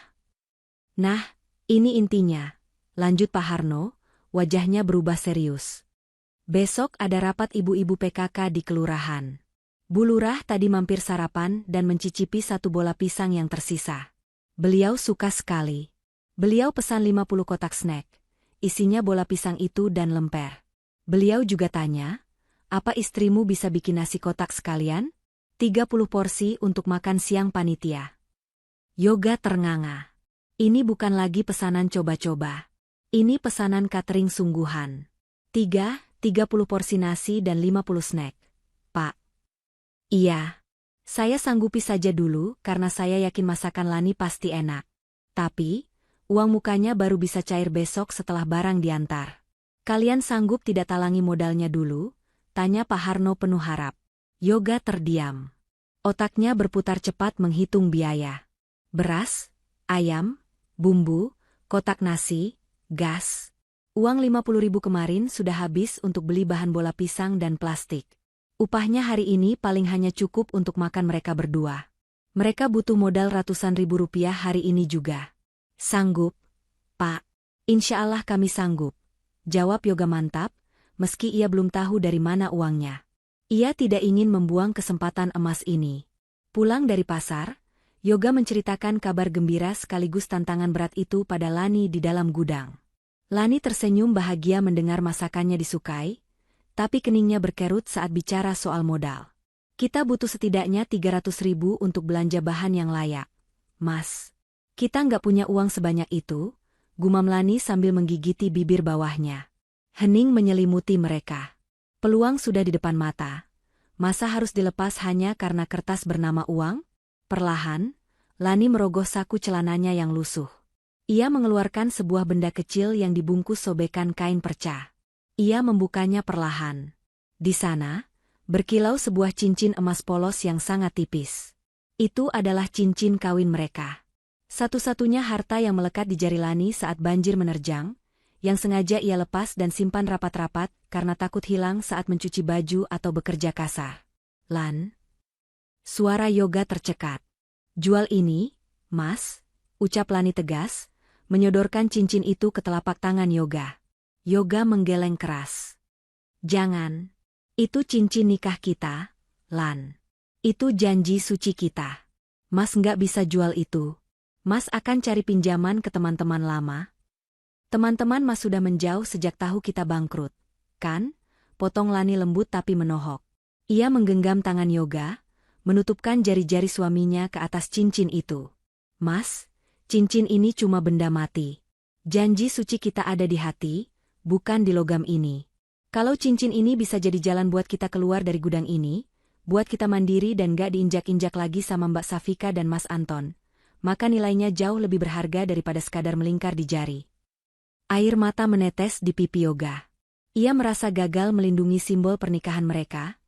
Nah, ini intinya, lanjut Pak Harno, wajahnya berubah serius. Besok ada rapat ibu-ibu PKK di kelurahan. Bu Lurah tadi mampir sarapan dan mencicipi 1 bola pisang yang tersisa. Beliau suka sekali. Beliau pesan 50 kotak snack. Isinya bola pisang itu dan lemper. Beliau juga tanya, apa istrimu bisa bikin nasi kotak sekalian? 30 porsi untuk makan siang panitia. Yoga ternganga. Ini bukan lagi pesanan coba-coba. Ini pesanan catering sungguhan. 30 porsi nasi dan 50 snack. Pak. Iya. Saya sanggupi saja dulu karena saya yakin masakan Lani pasti enak. Tapi, uang mukanya baru bisa cair besok setelah barang diantar. Kalian sanggup tidak talangi modalnya dulu? Tanya Pak Harno penuh harap. Yoga terdiam. Otaknya berputar cepat menghitung biaya. Beras, ayam, bumbu, kotak nasi, gas. Uang 50.000 kemarin sudah habis untuk beli bahan bola pisang dan plastik. Upahnya hari ini paling hanya cukup untuk makan mereka berdua. Mereka butuh modal ratusan ribu rupiah hari ini juga. Sanggup, Pak. Insya Allah kami sanggup. Jawab Yoga mantap, meski ia belum tahu dari mana uangnya. Ia tidak ingin membuang kesempatan emas ini. Pulang dari pasar, Yoga menceritakan kabar gembira sekaligus tantangan berat itu pada Lani di dalam gudang. Lani tersenyum bahagia mendengar masakannya disukai, tapi keningnya berkerut saat bicara soal modal. Kita butuh setidaknya 300.000 untuk belanja bahan yang layak. Mas, kita nggak punya uang sebanyak itu, gumam Lani sambil menggigiti bibir bawahnya. Hening menyelimuti mereka. Peluang sudah di depan mata. Masa harus dilepas hanya karena kertas bernama uang? Perlahan, Lani merogoh saku celananya yang lusuh. Ia mengeluarkan sebuah benda kecil yang dibungkus sobekan kain perca. Ia membukanya perlahan. Di sana, berkilau sebuah cincin emas polos yang sangat tipis. Itu adalah cincin kawin mereka. Satu-satunya harta yang melekat di jari Lani saat banjir menerjang, yang sengaja ia lepas dan simpan rapat-rapat karena takut hilang saat mencuci baju atau bekerja kasar. Lan. Suara Yoga tercekat. Jual ini, Mas, ucap Lani tegas, menyodorkan cincin itu ke telapak tangan Yoga. Yoga menggeleng keras. Jangan. Itu cincin nikah kita, Lan. Itu janji suci kita. Mas nggak bisa jual itu. Mas akan cari pinjaman ke teman-teman lama. Teman-teman Mas sudah menjauh sejak tahu kita bangkrut. Kan? Potong Lani lembut tapi menohok. Ia menggenggam tangan Yoga, menutupkan jari-jari suaminya ke atas cincin itu. Mas, cincin ini cuma benda mati. Janji suci kita ada di hati, bukan di logam ini. Kalau cincin ini bisa jadi jalan buat kita keluar dari gudang ini, buat kita mandiri dan gak diinjak-injak lagi sama Mbak Safika dan Mas Anton, maka nilainya jauh lebih berharga daripada sekadar melingkar di jari. Air mata menetes di pipi Yoga. Ia merasa gagal melindungi simbol pernikahan mereka,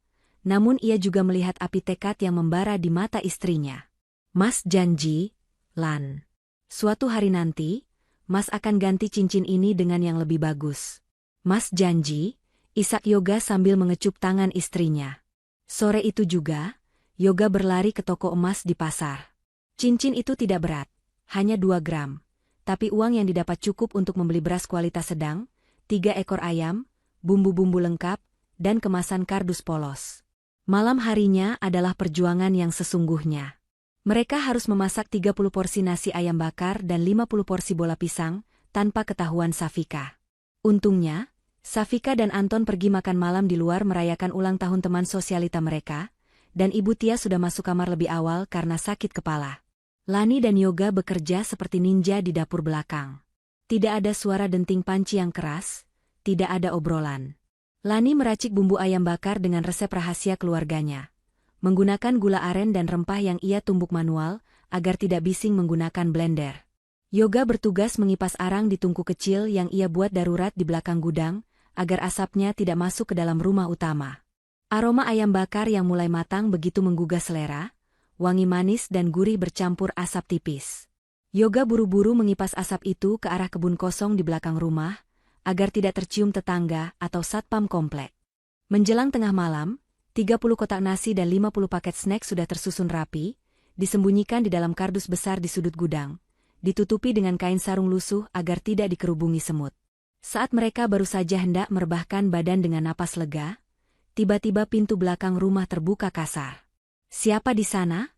namun ia juga melihat api tekad yang membara di mata istrinya. Mas janji, Lan. Suatu hari nanti, Mas akan ganti cincin ini dengan yang lebih bagus. Mas janji, isak Yoga sambil mengecup tangan istrinya. Sore itu juga, Yoga berlari ke toko emas di pasar. Cincin itu tidak berat, hanya 2 gram. Tapi uang yang didapat cukup untuk membeli beras kualitas sedang, 3 ekor ayam, bumbu-bumbu lengkap, dan kemasan kardus polos. Malam harinya adalah perjuangan yang sesungguhnya. Mereka harus memasak 30 porsi nasi ayam bakar dan 50 porsi bola pisang, tanpa ketahuan Safika. Untungnya, Safika dan Anton pergi makan malam di luar merayakan ulang tahun teman sosialita mereka, dan Ibu Tia sudah masuk kamar lebih awal karena sakit kepala. Lani dan Yoga bekerja seperti ninja di dapur belakang. Tidak ada suara denting panci yang keras, tidak ada obrolan. Lani meracik bumbu ayam bakar dengan resep rahasia keluarganya. Menggunakan gula aren dan rempah yang ia tumbuk manual, agar tidak bising menggunakan blender. Yoga bertugas mengipas arang di tungku kecil yang ia buat darurat di belakang gudang, agar asapnya tidak masuk ke dalam rumah utama. Aroma ayam bakar yang mulai matang begitu menggugah selera, wangi manis dan gurih bercampur asap tipis. Yoga buru-buru mengipas asap itu ke arah kebun kosong di belakang rumah, agar tidak tercium tetangga atau satpam komplek. Menjelang tengah malam, 30 kotak nasi dan 50 paket snack sudah tersusun rapi, disembunyikan di dalam kardus besar di sudut gudang, ditutupi dengan kain sarung lusuh agar tidak dikerubungi semut. Saat mereka baru saja hendak merebahkan badan dengan napas lega, tiba-tiba pintu belakang rumah terbuka kasar. "Siapa di sana?"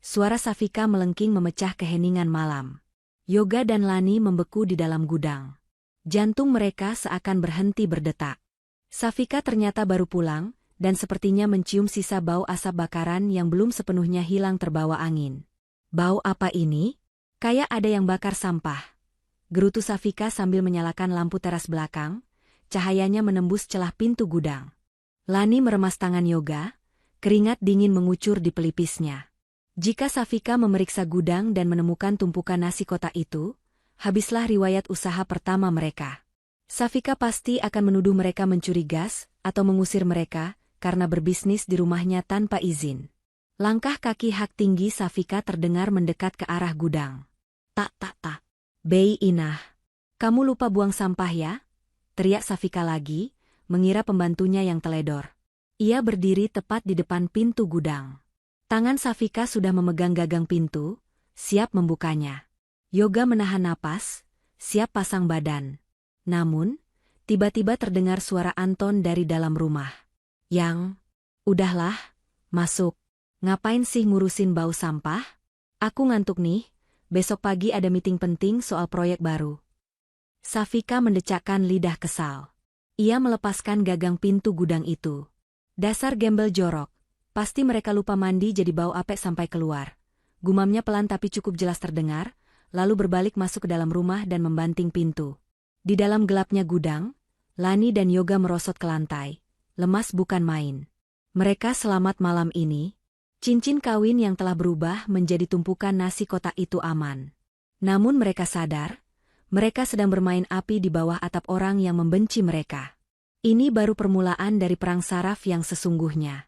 Suara Safika melengking memecah keheningan malam. Yoga dan Lani membeku di dalam gudang. Jantung mereka seakan berhenti berdetak. Safika ternyata baru pulang, dan sepertinya mencium sisa bau asap bakaran yang belum sepenuhnya hilang terbawa angin. "Bau apa ini? Kayak ada yang bakar sampah," gerutu Safika sambil menyalakan lampu teras belakang, cahayanya menembus celah pintu gudang. Lani meremas tangan Yoga, keringat dingin mengucur di pelipisnya. Jika Safika memeriksa gudang dan menemukan tumpukan nasi kotak itu, habislah riwayat usaha pertama mereka. Safika pasti akan menuduh mereka mencuri gas, atau mengusir mereka, karena berbisnis di rumahnya tanpa izin. Langkah kaki hak tinggi Safika terdengar mendekat ke arah gudang. "Tak. Bei Inah, kamu lupa buang sampah ya?" teriak Safika lagi, mengira pembantunya yang teledor. Ia berdiri tepat di depan pintu gudang. Tangan Safika sudah memegang gagang pintu, siap membukanya. Yoga menahan napas, siap pasang badan. Namun, tiba-tiba terdengar suara Anton dari dalam rumah. Udahlah, masuk. Ngapain sih ngurusin bau sampah? Aku ngantuk nih, besok pagi ada meeting penting soal proyek baru." Safika mendecakkan lidah kesal. Ia melepaskan gagang pintu gudang itu. "Dasar gembel jorok, pasti mereka lupa mandi jadi bau apek sampai keluar." Gumamnya pelan tapi cukup jelas terdengar, lalu berbalik masuk ke dalam rumah dan membanting pintu. Di dalam gelapnya gudang, Lani dan Yoga merosot ke lantai. Lemas bukan main. Mereka selamat malam ini. Cincin kawin yang telah berubah menjadi tumpukan nasi kotak itu aman. Namun mereka sadar, mereka sedang bermain api di bawah atap orang yang membenci mereka. Ini baru permulaan dari perang saraf yang sesungguhnya.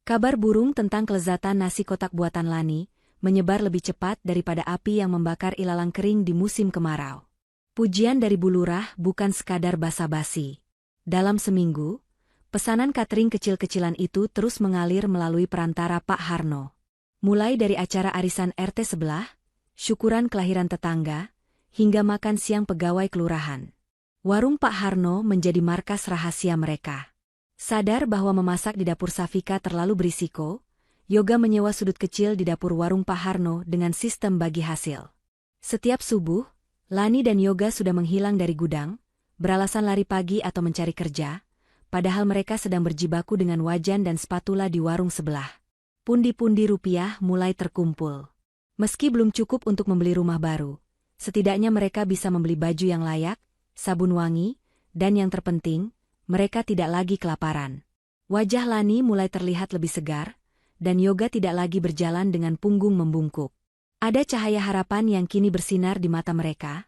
Kabar burung tentang kelezatan nasi kotak buatan Lani menyebar lebih cepat daripada api yang membakar ilalang kering di musim kemarau. Pujian dari Bu Lurah bukan sekadar basa-basi. Dalam seminggu, pesanan catering kecil-kecilan itu terus mengalir melalui perantara Pak Harno. Mulai dari acara arisan RT sebelah, syukuran kelahiran tetangga, hingga makan siang pegawai kelurahan. Warung Pak Harno menjadi markas rahasia mereka. Sadar bahwa memasak di dapur Safika terlalu berisiko, Yoga menyewa sudut kecil di dapur warung Pak Harno dengan sistem bagi hasil. Setiap subuh, Lani dan Yoga sudah menghilang dari gudang, beralasan lari pagi atau mencari kerja, padahal mereka sedang berjibaku dengan wajan dan spatula di warung sebelah. Pundi-pundi rupiah mulai terkumpul. Meski belum cukup untuk membeli rumah baru, setidaknya mereka bisa membeli baju yang layak, sabun wangi, dan yang terpenting, mereka tidak lagi kelaparan. Wajah Lani mulai terlihat lebih segar, dan Yoga tidak lagi berjalan dengan punggung membungkuk. Ada cahaya harapan yang kini bersinar di mata mereka,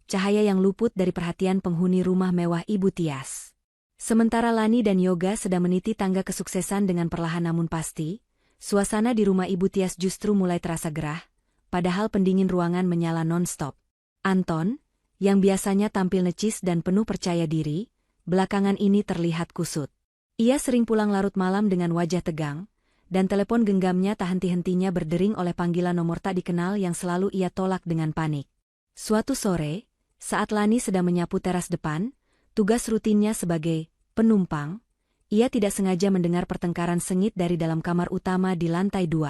cahaya yang luput dari perhatian penghuni rumah mewah Ibu Tias. Sementara Lani dan Yoga sedang meniti tangga kesuksesan dengan perlahan namun pasti, suasana di rumah Ibu Tias justru mulai terasa gerah, padahal pendingin ruangan menyala non-stop. Anton, yang biasanya tampil necis dan penuh percaya diri, belakangan ini terlihat kusut. Ia sering pulang larut malam dengan wajah tegang, dan telepon genggamnya tak henti-hentinya berdering oleh panggilan nomor tak dikenal yang selalu ia tolak dengan panik. Suatu sore, saat Lani sedang menyapu teras depan, tugas rutinnya sebagai penumpang, ia tidak sengaja mendengar pertengkaran sengit dari dalam kamar utama di lantai 2.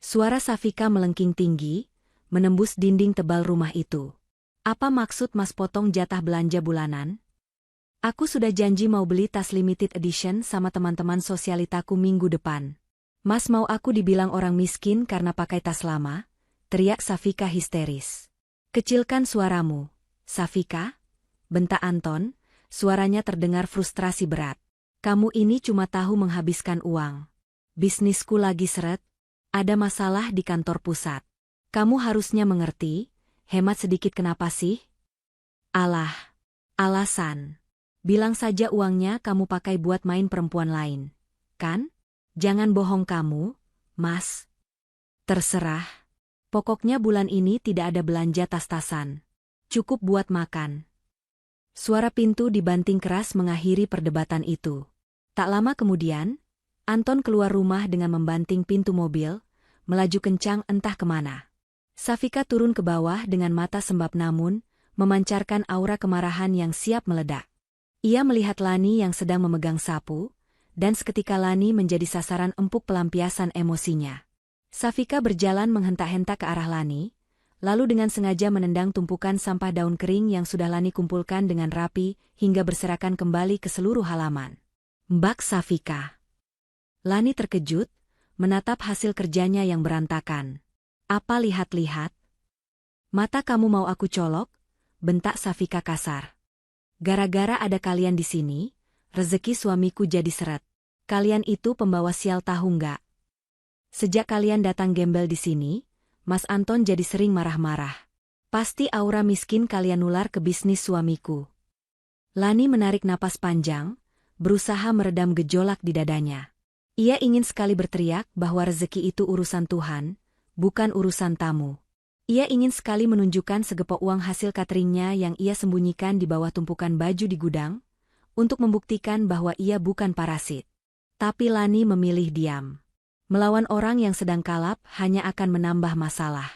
Suara Safika melengking tinggi, menembus dinding tebal rumah itu. "Apa maksud Mas potong jatah belanja bulanan?" Aku sudah janji mau beli tas limited edition sama teman-teman sosialitaku minggu depan. Mas mau aku dibilang orang miskin karena pakai tas lama? Teriak Safika histeris. Kecilkan suaramu, Safika, bentak Anton, suaranya terdengar frustrasi berat. Kamu ini cuma tahu menghabiskan uang. Bisnisku lagi seret, ada masalah di kantor pusat. Kamu harusnya mengerti, hemat sedikit kenapa sih? Alah, alasan. Bilang saja uangnya kamu pakai buat main perempuan lain, kan? Jangan bohong kamu, Mas. Terserah. Pokoknya bulan ini tidak ada belanja tas-tasan. Cukup buat makan. Suara pintu dibanting keras mengakhiri perdebatan itu. Tak lama kemudian, Anton keluar rumah dengan membanting pintu mobil, melaju kencang entah kemana. Safika turun ke bawah dengan mata sembab namun, memancarkan aura kemarahan yang siap meledak. Ia melihat Lani yang sedang memegang sapu, dan seketika Lani menjadi sasaran empuk pelampiasan emosinya. Safika berjalan menghentak-hentak ke arah Lani, lalu dengan sengaja menendang tumpukan sampah daun kering yang sudah Lani kumpulkan dengan rapi hingga berserakan kembali ke seluruh halaman. Mbak Safika. Lani terkejut, menatap hasil kerjanya yang berantakan. Apa lihat-lihat? Mata kamu mau aku colok? Bentak Safika kasar. Gara-gara ada kalian di sini, rezeki suamiku jadi seret. Kalian itu pembawa sial tahu nggak? Sejak kalian datang gembel di sini, Mas Anton jadi sering marah-marah. Pasti aura miskin kalian nular ke bisnis suamiku. Lani menarik napas panjang, berusaha meredam gejolak di dadanya. Ia ingin sekali berteriak bahwa rezeki itu urusan Tuhan, bukan urusan tamu. Ia ingin sekali menunjukkan segepok uang hasil cateringnya yang ia sembunyikan di bawah tumpukan baju di gudang, untuk membuktikan bahwa ia bukan parasit. Tapi Lani memilih diam. Melawan orang yang sedang kalap hanya akan menambah masalah.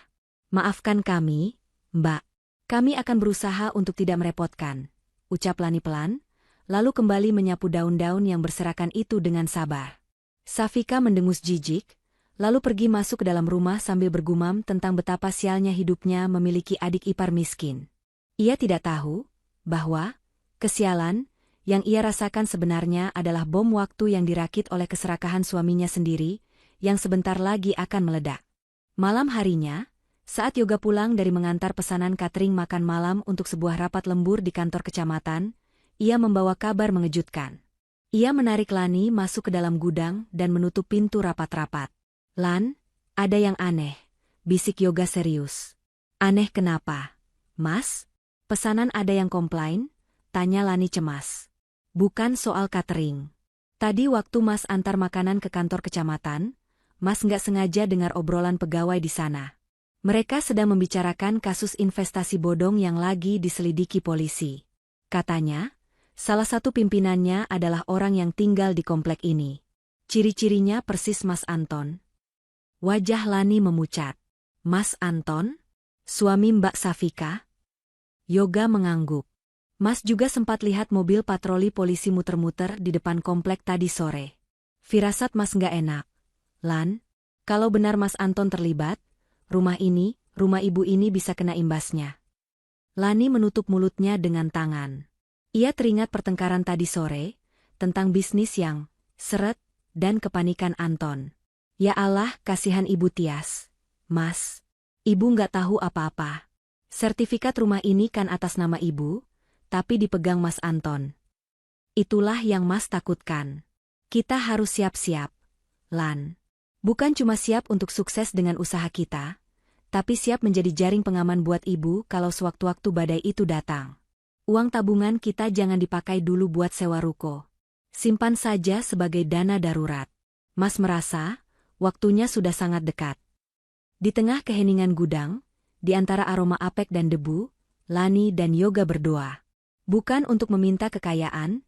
Maafkan kami, Mbak. Kami akan berusaha untuk tidak merepotkan, ucap Lani pelan, lalu kembali menyapu daun-daun yang berserakan itu dengan sabar. Safika mendengus jijik, lalu pergi masuk ke dalam rumah sambil bergumam tentang betapa sialnya hidupnya memiliki adik ipar miskin. Ia tidak tahu bahwa kesialan yang ia rasakan sebenarnya adalah bom waktu yang dirakit oleh keserakahan suaminya sendiri, yang sebentar lagi akan meledak. Malam harinya, saat Yoga pulang dari mengantar pesanan catering makan malam untuk sebuah rapat lembur di kantor kecamatan, ia membawa kabar mengejutkan. Ia menarik Lani masuk ke dalam gudang dan menutup pintu rapat-rapat. Lan, ada yang aneh, bisik Yoga serius. Aneh kenapa? Mas? Pesanan ada yang komplain? Tanya Lani cemas. Bukan soal catering. Tadi waktu Mas antar makanan ke kantor kecamatan, Mas nggak sengaja dengar obrolan pegawai di sana. Mereka sedang membicarakan kasus investasi bodong yang lagi diselidiki polisi. Katanya, salah satu pimpinannya adalah orang yang tinggal di komplek ini. Ciri-cirinya persis Mas Anton. Wajah Lani memucat. Mas Anton? Suami Mbak Safika? Yoga mengangguk. Mas juga sempat lihat mobil patroli polisi muter-muter di depan komplek tadi sore. Firasat Mas nggak enak. Lan, kalau benar Mas Anton terlibat, rumah ibu ini bisa kena imbasnya. Lani menutup mulutnya dengan tangan. Ia teringat pertengkaran tadi sore, tentang bisnis yang seret dan kepanikan Anton. Ya Allah, kasihan Ibu Tias. Mas, Ibu nggak tahu apa-apa. Sertifikat rumah ini kan atas nama Ibu, tapi dipegang Mas Anton. Itulah yang Mas takutkan. Kita harus siap-siap, Lan. Bukan cuma siap untuk sukses dengan usaha kita, tapi siap menjadi jaring pengaman buat Ibu kalau sewaktu-waktu badai itu datang. Uang tabungan kita jangan dipakai dulu buat sewa ruko. Simpan saja sebagai dana darurat. Mas merasa waktunya sudah sangat dekat. Di tengah keheningan gudang, di antara aroma apek dan debu, Lani dan Yoga berdoa. Bukan untuk meminta kekayaan,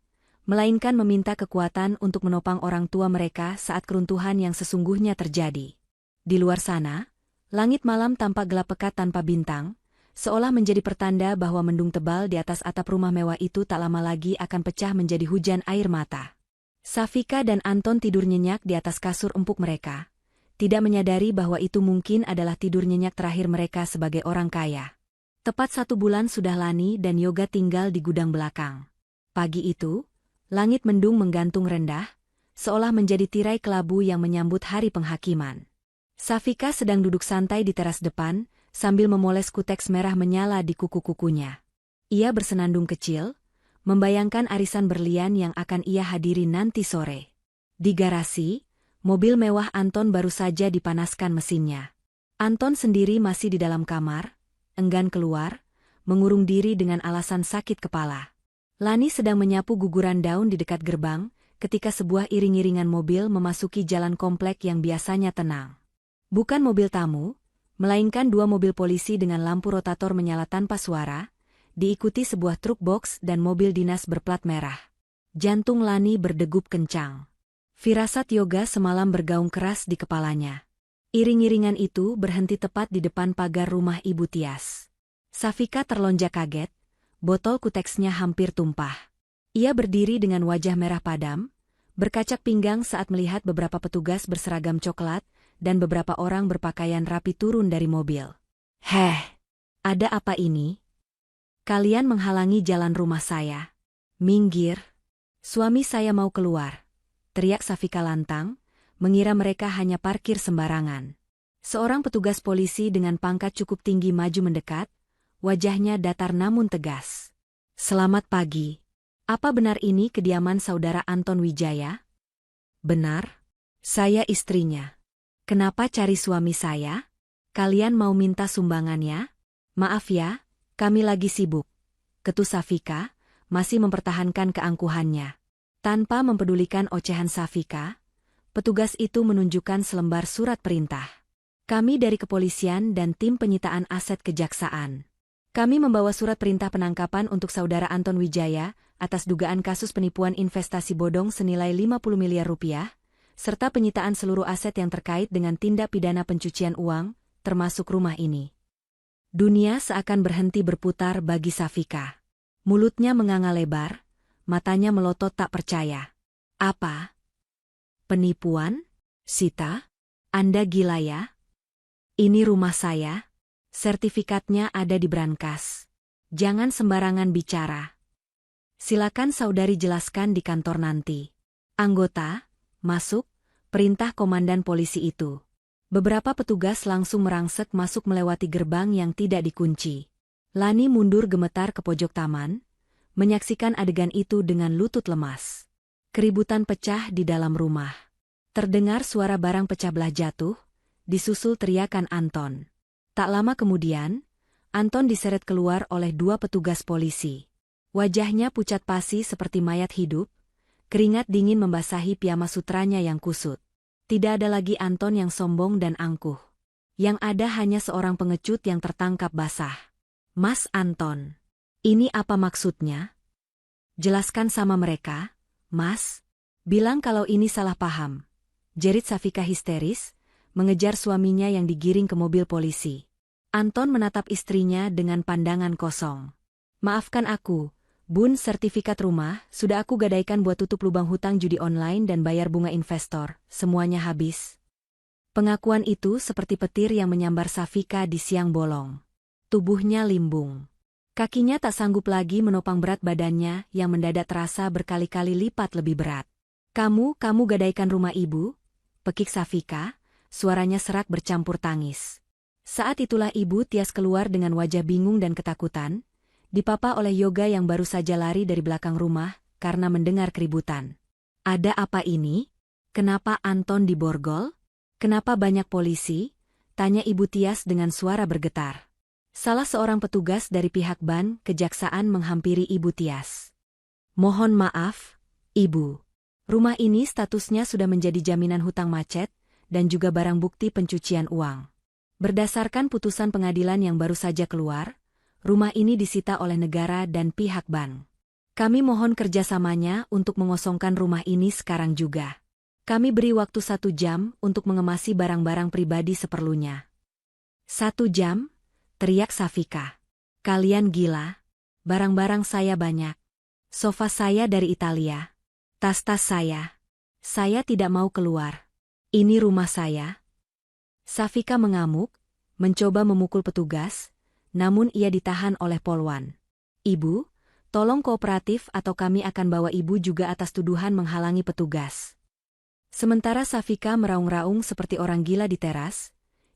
melainkan meminta kekuatan untuk menopang orang tua mereka saat keruntuhan yang sesungguhnya terjadi. Di luar sana, langit malam tampak gelap pekat tanpa bintang, seolah menjadi pertanda bahwa mendung tebal di atas atap rumah mewah itu tak lama lagi akan pecah menjadi hujan air mata. Safika dan Anton tidur nyenyak di atas kasur empuk mereka, tidak menyadari bahwa itu mungkin adalah tidur nyenyak terakhir mereka sebagai orang kaya. Tepat 1 bulan sudah Lani dan Yoga tinggal di gudang belakang. Pagi itu, langit mendung menggantung rendah, seolah menjadi tirai kelabu yang menyambut hari penghakiman. Safika sedang duduk santai di teras depan, sambil memoles kuteks merah menyala di kuku-kukunya. Ia bersenandung kecil, membayangkan arisan berlian yang akan ia hadiri nanti sore. Di garasi, mobil mewah Anton baru saja dipanaskan mesinnya. Anton sendiri masih di dalam kamar, enggan keluar, mengurung diri dengan alasan sakit kepala. Lani sedang menyapu guguran daun di dekat gerbang, ketika sebuah iring-iringan mobil memasuki jalan komplek yang biasanya tenang. Bukan mobil tamu, melainkan dua mobil polisi dengan lampu rotator menyala tanpa suara, diikuti sebuah truk box dan mobil dinas berplat merah. Jantung Lani berdegup kencang. Firasat Yoga semalam bergaung keras di kepalanya. Iring-iringan itu berhenti tepat di depan pagar rumah Ibu Tias. Safika terlonjak kaget, botol kuteksnya hampir tumpah. Ia berdiri dengan wajah merah padam, berkacak pinggang saat melihat beberapa petugas berseragam coklat dan beberapa orang berpakaian rapi turun dari mobil. "Heh, ada apa ini? Kalian menghalangi jalan rumah saya. Minggir. Suami saya mau keluar," teriak Safika lantang, mengira mereka hanya parkir sembarangan. Seorang petugas polisi dengan pangkat cukup tinggi maju mendekat, wajahnya datar namun tegas. "Selamat pagi. Apa benar ini kediaman saudara Anton Wijaya?" "Benar. Saya istrinya." "Kenapa cari suami saya? Kalian mau minta sumbangannya?" "Maaf ya, kami lagi sibuk," ketu Safika, masih mempertahankan keangkuhannya. Tanpa mempedulikan ocehan Safika, petugas itu menunjukkan selembar surat perintah. "Kami dari kepolisian dan tim penyitaan aset kejaksaan. Kami membawa surat perintah penangkapan untuk saudara Anton Wijaya atas dugaan kasus penipuan investasi bodong senilai 50 miliar rupiah, serta penyitaan seluruh aset yang terkait dengan tindak pidana pencucian uang, termasuk rumah ini." Dunia seakan berhenti berputar bagi Safika. Mulutnya menganga lebar, matanya melotot tak percaya. "Apa? Penipuan? Sita? Anda gila ya? Ini rumah saya. Sertifikatnya ada di brankas. Jangan sembarangan bicara. Silakan saudari jelaskan di kantor nanti." "Anggota, masuk," perintah komandan polisi itu. Beberapa petugas langsung merangsek masuk melewati gerbang yang tidak dikunci. Lani mundur gemetar ke pojok taman, menyaksikan adegan itu dengan lutut lemas. Keributan pecah di dalam rumah. Terdengar suara barang pecah belah jatuh, disusul teriakan Anton. Tak lama kemudian, Anton diseret keluar oleh dua petugas polisi. Wajahnya pucat pasi seperti mayat hidup, keringat dingin membasahi piyama sutranya yang kusut. Tidak ada lagi Anton yang sombong dan angkuh. Yang ada hanya seorang pengecut yang tertangkap basah. "Mas Anton, ini apa maksudnya? Jelaskan sama mereka, Mas. Bilang kalau ini salah paham," jerit Safika histeris, mengejar suaminya yang digiring ke mobil polisi. Anton menatap istrinya dengan pandangan kosong. "Maafkan aku, Bun, sertifikat rumah sudah aku gadaikan buat tutup lubang hutang judi online dan bayar bunga investor, semuanya habis." Pengakuan itu seperti petir yang menyambar Safika di siang bolong. Tubuhnya limbung. Kakinya tak sanggup lagi menopang berat badannya yang mendadak terasa berkali-kali lipat lebih berat. Kamu gadaikan rumah ibu?" pekik Safika, suaranya serak bercampur tangis. Saat itulah Ibu Tias keluar dengan wajah bingung dan ketakutan, dipapa oleh Yoga yang baru saja lari dari belakang rumah karena mendengar keributan. "Ada apa ini? Kenapa Anton diborgol? Kenapa banyak polisi?" tanya Ibu Tias dengan suara bergetar. Salah seorang petugas dari pihak ban kejaksaan menghampiri Ibu Tias. "Mohon maaf, Ibu. Rumah ini statusnya sudah menjadi jaminan hutang macet dan juga barang bukti pencucian uang. Berdasarkan putusan pengadilan yang baru saja keluar, rumah ini disita oleh negara dan pihak bank. Kami mohon kerjasamanya untuk mengosongkan rumah ini sekarang juga. Kami beri waktu 1 jam untuk mengemasi barang-barang pribadi seperlunya." "1 jam?" teriak Safika. "Kalian gila? Barang-barang saya banyak. Sofa saya dari Italia. Tas-tas saya. Saya tidak mau keluar. Ini rumah saya." Safika mengamuk, mencoba memukul petugas, namun ia ditahan oleh Polwan. "Ibu, Tolong kooperatif atau kami akan bawa ibu juga atas tuduhan menghalangi petugas. Sementara Safika meraung-raung seperti orang gila di teras,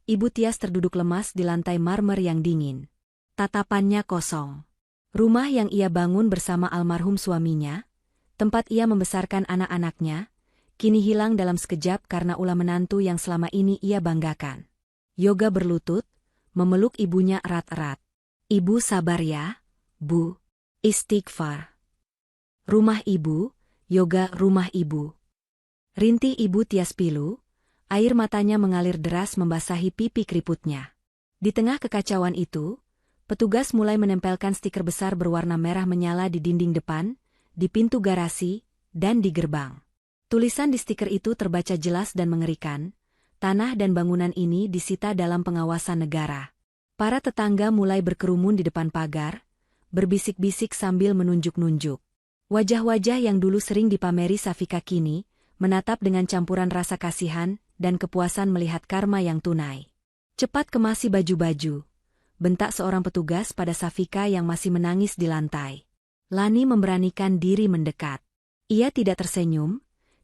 Ibu Tias terduduk lemas di lantai marmer yang dingin. Tatapannya kosong. Rumah yang ia bangun bersama almarhum suaminya, tempat ia membesarkan anak-anaknya, kini hilang dalam sekejap karena ulah menantu yang selama ini ia banggakan. Yoga berlutut, memeluk ibunya erat-erat. Ibu sabar ya, Bu. Istighfar. Rumah ibu, Yoga rumah ibu. Rintih Ibu Tias pilu, air matanya mengalir deras membasahi pipi keriputnya. Di tengah kekacauan itu, petugas mulai menempelkan stiker besar berwarna merah menyala di dinding depan, di pintu garasi, dan di gerbang. Tulisan di stiker itu terbaca jelas dan mengerikan, tanah dan bangunan ini disita dalam pengawasan negara. Para tetangga mulai berkerumun di depan pagar, berbisik-bisik sambil menunjuk-nunjuk. Wajah-wajah yang dulu sering dipameri Safika kini, menatap dengan campuran rasa kasihan dan kepuasan melihat karma yang tunai. Cepat kemasi baju-baju, bentak seorang petugas pada Safika yang masih menangis di lantai. Lani memberanikan diri mendekat. Ia tidak tersenyum,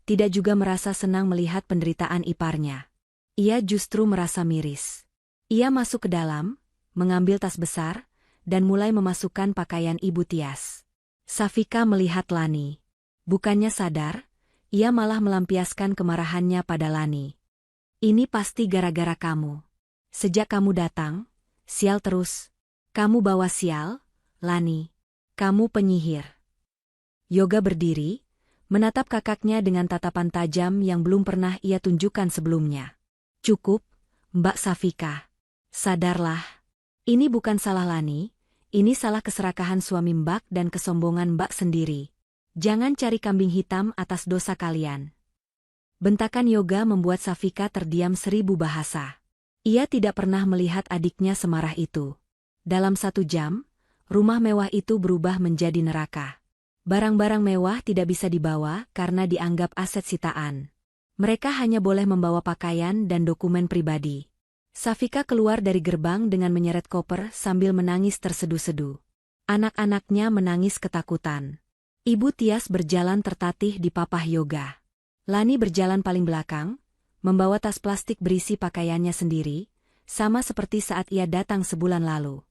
tidak juga merasa senang melihat penderitaan iparnya. Ia justru merasa miris. Ia masuk ke dalam, mengambil tas besar, dan mulai memasukkan pakaian Ibu Tias. Safika melihat Lani. Bukannya sadar, ia malah melampiaskan kemarahannya pada Lani. Ini pasti gara-gara kamu. Sejak kamu datang, sial terus. Kamu bawa sial, Lani. Kamu penyihir. Yoga berdiri, menatap kakaknya dengan tatapan tajam yang belum pernah ia tunjukkan sebelumnya. Cukup, Mbak Safika. Sadarlah. Ini bukan salah Lani, ini salah keserakahan suami Mbak dan kesombongan Mbak sendiri. Jangan cari kambing hitam atas dosa kalian. Bentakan Yoga membuat Safika terdiam 1000 bahasa. Ia tidak pernah melihat adiknya semarah itu. Dalam 1 jam, rumah mewah itu berubah menjadi neraka. Barang-barang mewah tidak bisa dibawa karena dianggap aset sitaan. Mereka hanya boleh membawa pakaian dan dokumen pribadi. Safika keluar dari gerbang dengan menyeret koper sambil menangis terseduh-seduh. Anak-anaknya menangis ketakutan. Ibu Tias berjalan tertatih di papah Yoga. Lani berjalan paling belakang, membawa tas plastik berisi pakaiannya sendiri, sama seperti saat ia datang sebulan lalu.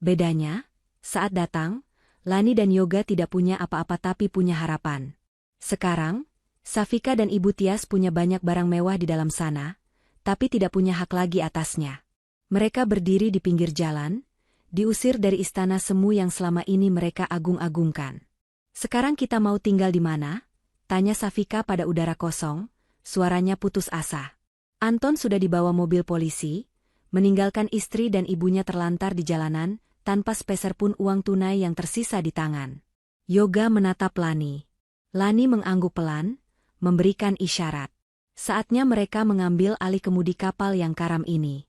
Bedanya, saat datang, Lani dan Yoga tidak punya apa-apa tapi punya harapan. Sekarang, Safika dan Ibu Tias punya banyak barang mewah di dalam sana, tapi tidak punya hak lagi atasnya. Mereka berdiri di pinggir jalan, diusir dari istana semu yang selama ini mereka agung-agungkan. Sekarang kita mau tinggal di mana? Tanya Safika pada udara kosong, suaranya putus asa. Anton sudah dibawa mobil polisi, meninggalkan istri dan ibunya terlantar di jalanan, tanpa sepeser pun uang tunai yang tersisa di tangan. Yoga menatap Lani. Lani mengangguk pelan, memberikan isyarat. Saatnya mereka mengambil alih kemudi kapal yang karam ini.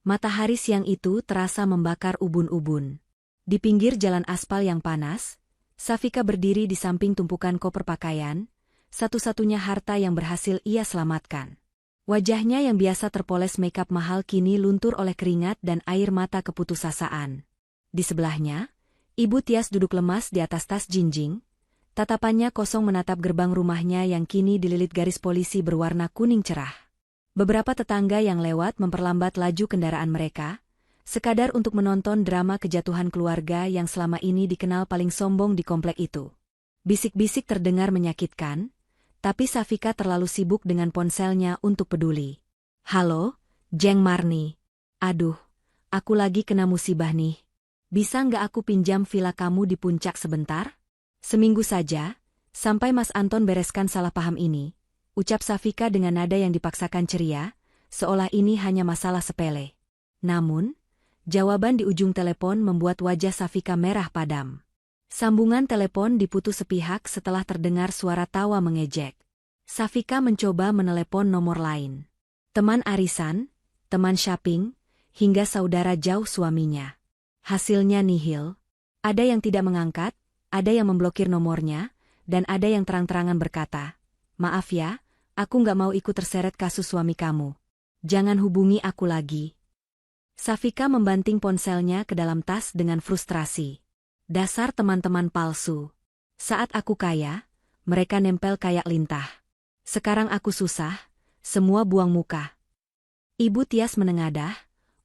Matahari siang itu terasa membakar ubun-ubun. Di pinggir jalan aspal yang panas, Safika berdiri di samping tumpukan koper pakaian, satu-satunya harta yang berhasil ia selamatkan. Wajahnya yang biasa terpoles makeup mahal kini luntur oleh keringat dan air mata keputusasaan. Di sebelahnya, Ibu Tias duduk lemas di atas tas jinjing, tatapannya kosong menatap gerbang rumahnya yang kini dililit garis polisi berwarna kuning cerah. Beberapa tetangga yang lewat memperlambat laju kendaraan mereka, sekadar untuk menonton drama kejatuhan keluarga yang selama ini dikenal paling sombong di komplek itu. Bisik-bisik terdengar menyakitkan, tapi Safika terlalu sibuk dengan ponselnya untuk peduli. Halo, Jeng Marni. Aduh, aku lagi kena musibah nih. Bisa nggak aku pinjam villa kamu di puncak sebentar? Seminggu saja, sampai Mas Anton bereskan salah paham ini, ucap Safika dengan nada yang dipaksakan ceria, seolah ini hanya masalah sepele. Namun, jawaban di ujung telepon membuat wajah Safika merah padam. Sambungan telepon diputus sepihak setelah terdengar suara tawa mengejek. Safika mencoba menelepon nomor lain. Teman arisan, teman shopping, hingga saudara jauh suaminya. Hasilnya nihil. Ada yang tidak mengangkat, ada yang memblokir nomornya, dan ada yang terang-terangan berkata, "Maaf ya, aku nggak mau ikut terseret kasus suami kamu. Jangan hubungi aku lagi." Safika membanting ponselnya ke dalam tas dengan frustrasi. Dasar teman-teman palsu. Saat aku kaya, mereka nempel kayak lintah. Sekarang aku susah, semua buang muka. Ibu Tias menengadah,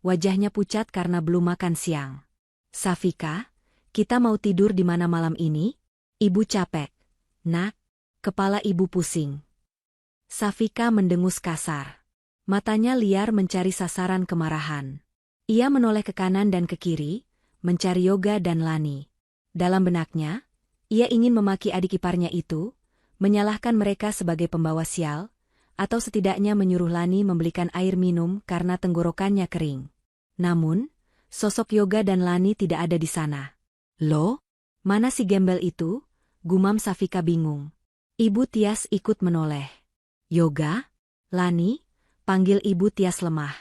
wajahnya pucat karena belum makan siang. Safika, kita mau tidur di mana malam ini? Ibu capek. Nak, kepala ibu pusing. Safika mendengus kasar. Matanya liar mencari sasaran kemarahan. Ia menoleh ke kanan dan ke kiri, mencari Yoga dan Lani. Dalam benaknya, ia ingin memaki adik iparnya itu, menyalahkan mereka sebagai pembawa sial, atau setidaknya menyuruh Lani membelikan air minum karena tenggorokannya kering. Namun, sosok Yoga dan Lani tidak ada di sana. Loh, mana si gembel itu? Gumam Safika bingung. Ibu Tias ikut menoleh. Yoga? Lani? Panggil Ibu Tias lemah.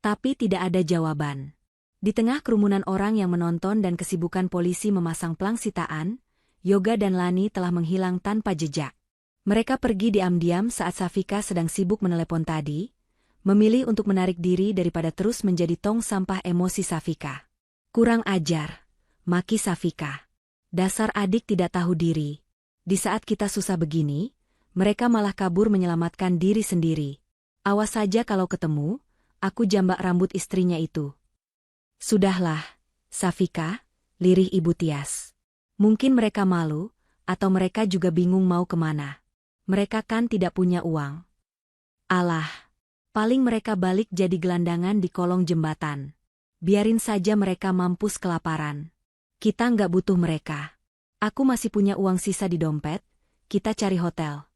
Tapi tidak ada jawaban. Di tengah kerumunan orang yang menonton dan kesibukan polisi memasang plang sitaan, Yoga dan Lani telah menghilang tanpa jejak. Mereka pergi diam-diam saat Safika sedang sibuk menelepon tadi, memilih untuk menarik diri daripada terus menjadi tong sampah emosi Safika. Kurang ajar, maki Safika. Dasar adik tidak tahu diri. Di saat kita susah begini, mereka malah kabur menyelamatkan diri sendiri. Awas saja kalau ketemu, aku jambak rambut istrinya itu. Sudahlah, Safika, lirih Ibu Tias. Mungkin mereka malu, atau mereka juga bingung mau kemana. Mereka kan tidak punya uang. Alah, paling mereka balik jadi gelandangan di kolong jembatan. Biarin saja mereka mampus kelaparan. Kita nggak butuh mereka. Aku masih punya uang sisa di dompet, kita cari hotel.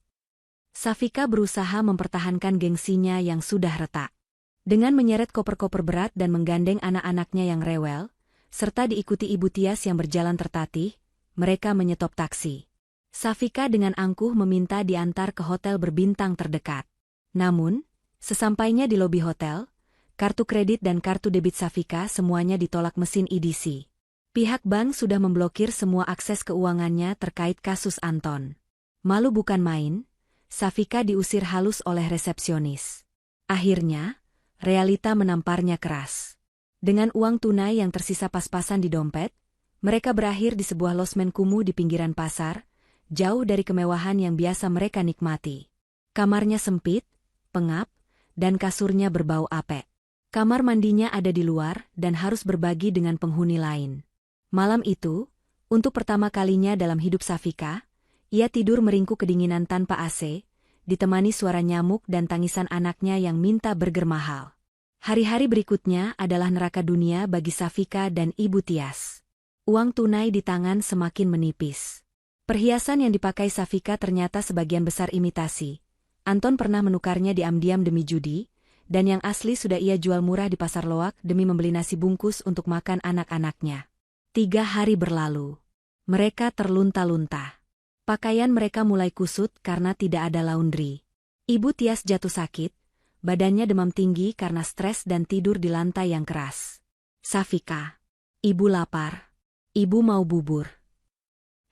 Safika berusaha mempertahankan gengsinya yang sudah retak. Dengan menyeret koper-koper berat dan menggandeng anak-anaknya yang rewel, serta diikuti Ibu Tias yang berjalan tertatih, mereka menyetop taksi. Safika dengan angkuh meminta diantar ke hotel berbintang terdekat. Namun, sesampainya di lobi hotel, kartu kredit dan kartu debit Safika semuanya ditolak mesin EDC. Pihak bank sudah memblokir semua akses keuangannya terkait kasus Anton. Malu bukan main, Safika diusir halus oleh resepsionis. Akhirnya, realita menamparnya keras. Dengan uang tunai yang tersisa pas-pasan di dompet, mereka berakhir di sebuah losmen kumuh di pinggiran pasar, jauh dari kemewahan yang biasa mereka nikmati. Kamarnya sempit, pengap, dan kasurnya berbau apek. Kamar mandinya ada di luar dan harus berbagi dengan penghuni lain. Malam itu, untuk pertama kalinya dalam hidup Safika, ia tidur meringkuk kedinginan tanpa AC, ditemani suara nyamuk dan tangisan anaknya yang minta burger mahal. Hari-hari berikutnya adalah neraka dunia bagi Safika dan Ibu Tias. Uang tunai di tangan semakin menipis. Perhiasan yang dipakai Safika ternyata sebagian besar imitasi. Anton pernah menukarnya diam-diam demi judi, dan yang asli sudah ia jual murah di pasar loak demi membeli nasi bungkus untuk makan anak-anaknya. 3 hari berlalu. Mereka terlunta-lunta. Pakaian mereka mulai kusut karena tidak ada laundry. Ibu Tias jatuh sakit, badannya demam tinggi karena stres dan tidur di lantai yang keras. Safika, ibu lapar. Ibu mau bubur.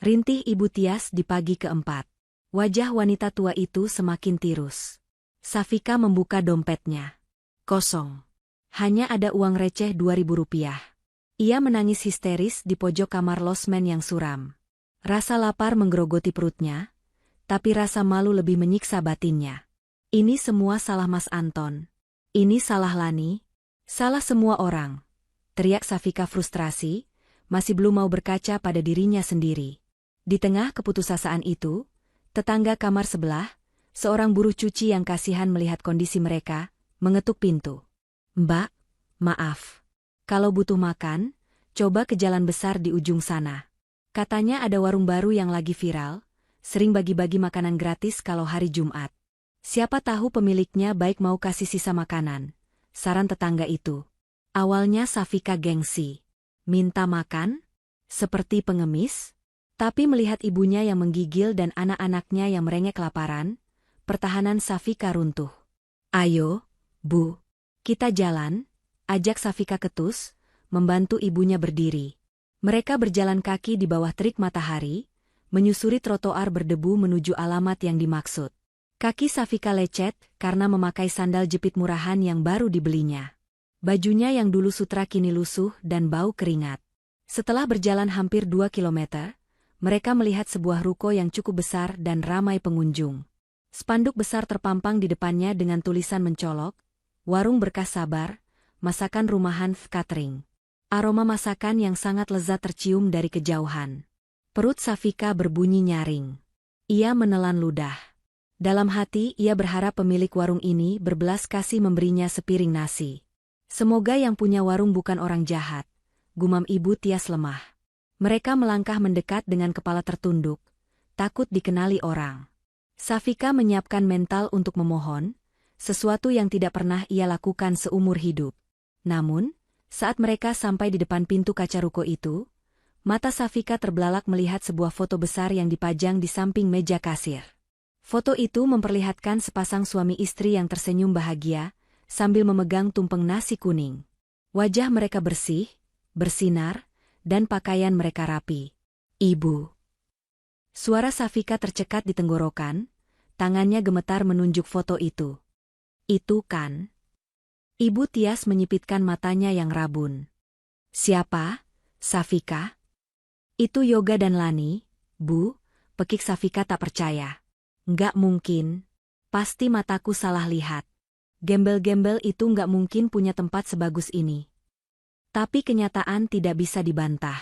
Rintih Ibu Tias di pagi keempat. Wajah wanita tua itu semakin tirus. Safika membuka dompetnya. Kosong. Hanya ada uang receh Rp2.000. Ia menangis histeris di pojok kamar losmen yang suram. Rasa lapar menggerogoti perutnya, tapi rasa malu lebih menyiksa batinnya. Ini semua salah Mas Anton. Ini salah Lani. Salah semua orang. Teriak Safika frustrasi, masih belum mau berkaca pada dirinya sendiri. Di tengah keputusasaan itu, tetangga kamar sebelah, seorang buruh cuci yang kasihan melihat kondisi mereka, mengetuk pintu. Mbak, maaf. Kalau butuh makan, coba ke jalan besar di ujung sana. Katanya ada warung baru yang lagi viral, sering bagi-bagi makanan gratis kalau hari Jumat. Siapa tahu pemiliknya baik mau kasih sisa makanan. Saran tetangga itu. Awalnya Safika gengsi. Minta makan? Seperti pengemis? Tapi melihat ibunya yang menggigil dan anak-anaknya yang merengek kelaparan, pertahanan Safika runtuh. Ayo, Bu. Kita jalan, ajak Safika ketus, membantu ibunya berdiri. Mereka berjalan kaki di bawah terik matahari, menyusuri trotoar berdebu menuju alamat yang dimaksud. Kaki Safika lecet karena memakai sandal jepit murahan yang baru dibelinya. Bajunya yang dulu sutra kini lusuh dan bau keringat. Setelah berjalan hampir 2 kilometer, mereka melihat sebuah ruko yang cukup besar dan ramai pengunjung. Spanduk besar terpampang di depannya dengan tulisan mencolok, "Warung Berkah Sabar, Masakan Rumahan Catering." Aroma masakan yang sangat lezat tercium dari kejauhan. Perut Safika berbunyi nyaring. Ia menelan ludah. Dalam hati ia berharap pemilik warung ini berbelas kasih memberinya sepiring nasi. Semoga yang punya warung bukan orang jahat, gumam Ibu Tias lemah. Mereka melangkah mendekat dengan kepala tertunduk, takut dikenali orang. Safika menyiapkan mental untuk memohon, sesuatu yang tidak pernah ia lakukan seumur hidup. Namun, saat mereka sampai di depan pintu kaca ruko itu, mata Safika terbelalak melihat sebuah foto besar yang dipajang di samping meja kasir. Foto itu memperlihatkan sepasang suami istri yang tersenyum bahagia, sambil memegang tumpeng nasi kuning. Wajah mereka bersih, bersinar, dan pakaian mereka rapi. "Ibu." Suara Safika tercekat di tenggorokan, tangannya gemetar menunjuk foto itu. "Itu kan?" Ibu Tias menyipitkan matanya yang rabun. "Siapa, Safika?" "Itu Yoga dan Lani, Bu," pekik Safika tak percaya. "Nggak mungkin. Pasti mataku salah lihat. Gembel-gembel itu nggak mungkin punya tempat sebagus ini." Tapi kenyataan tidak bisa dibantah.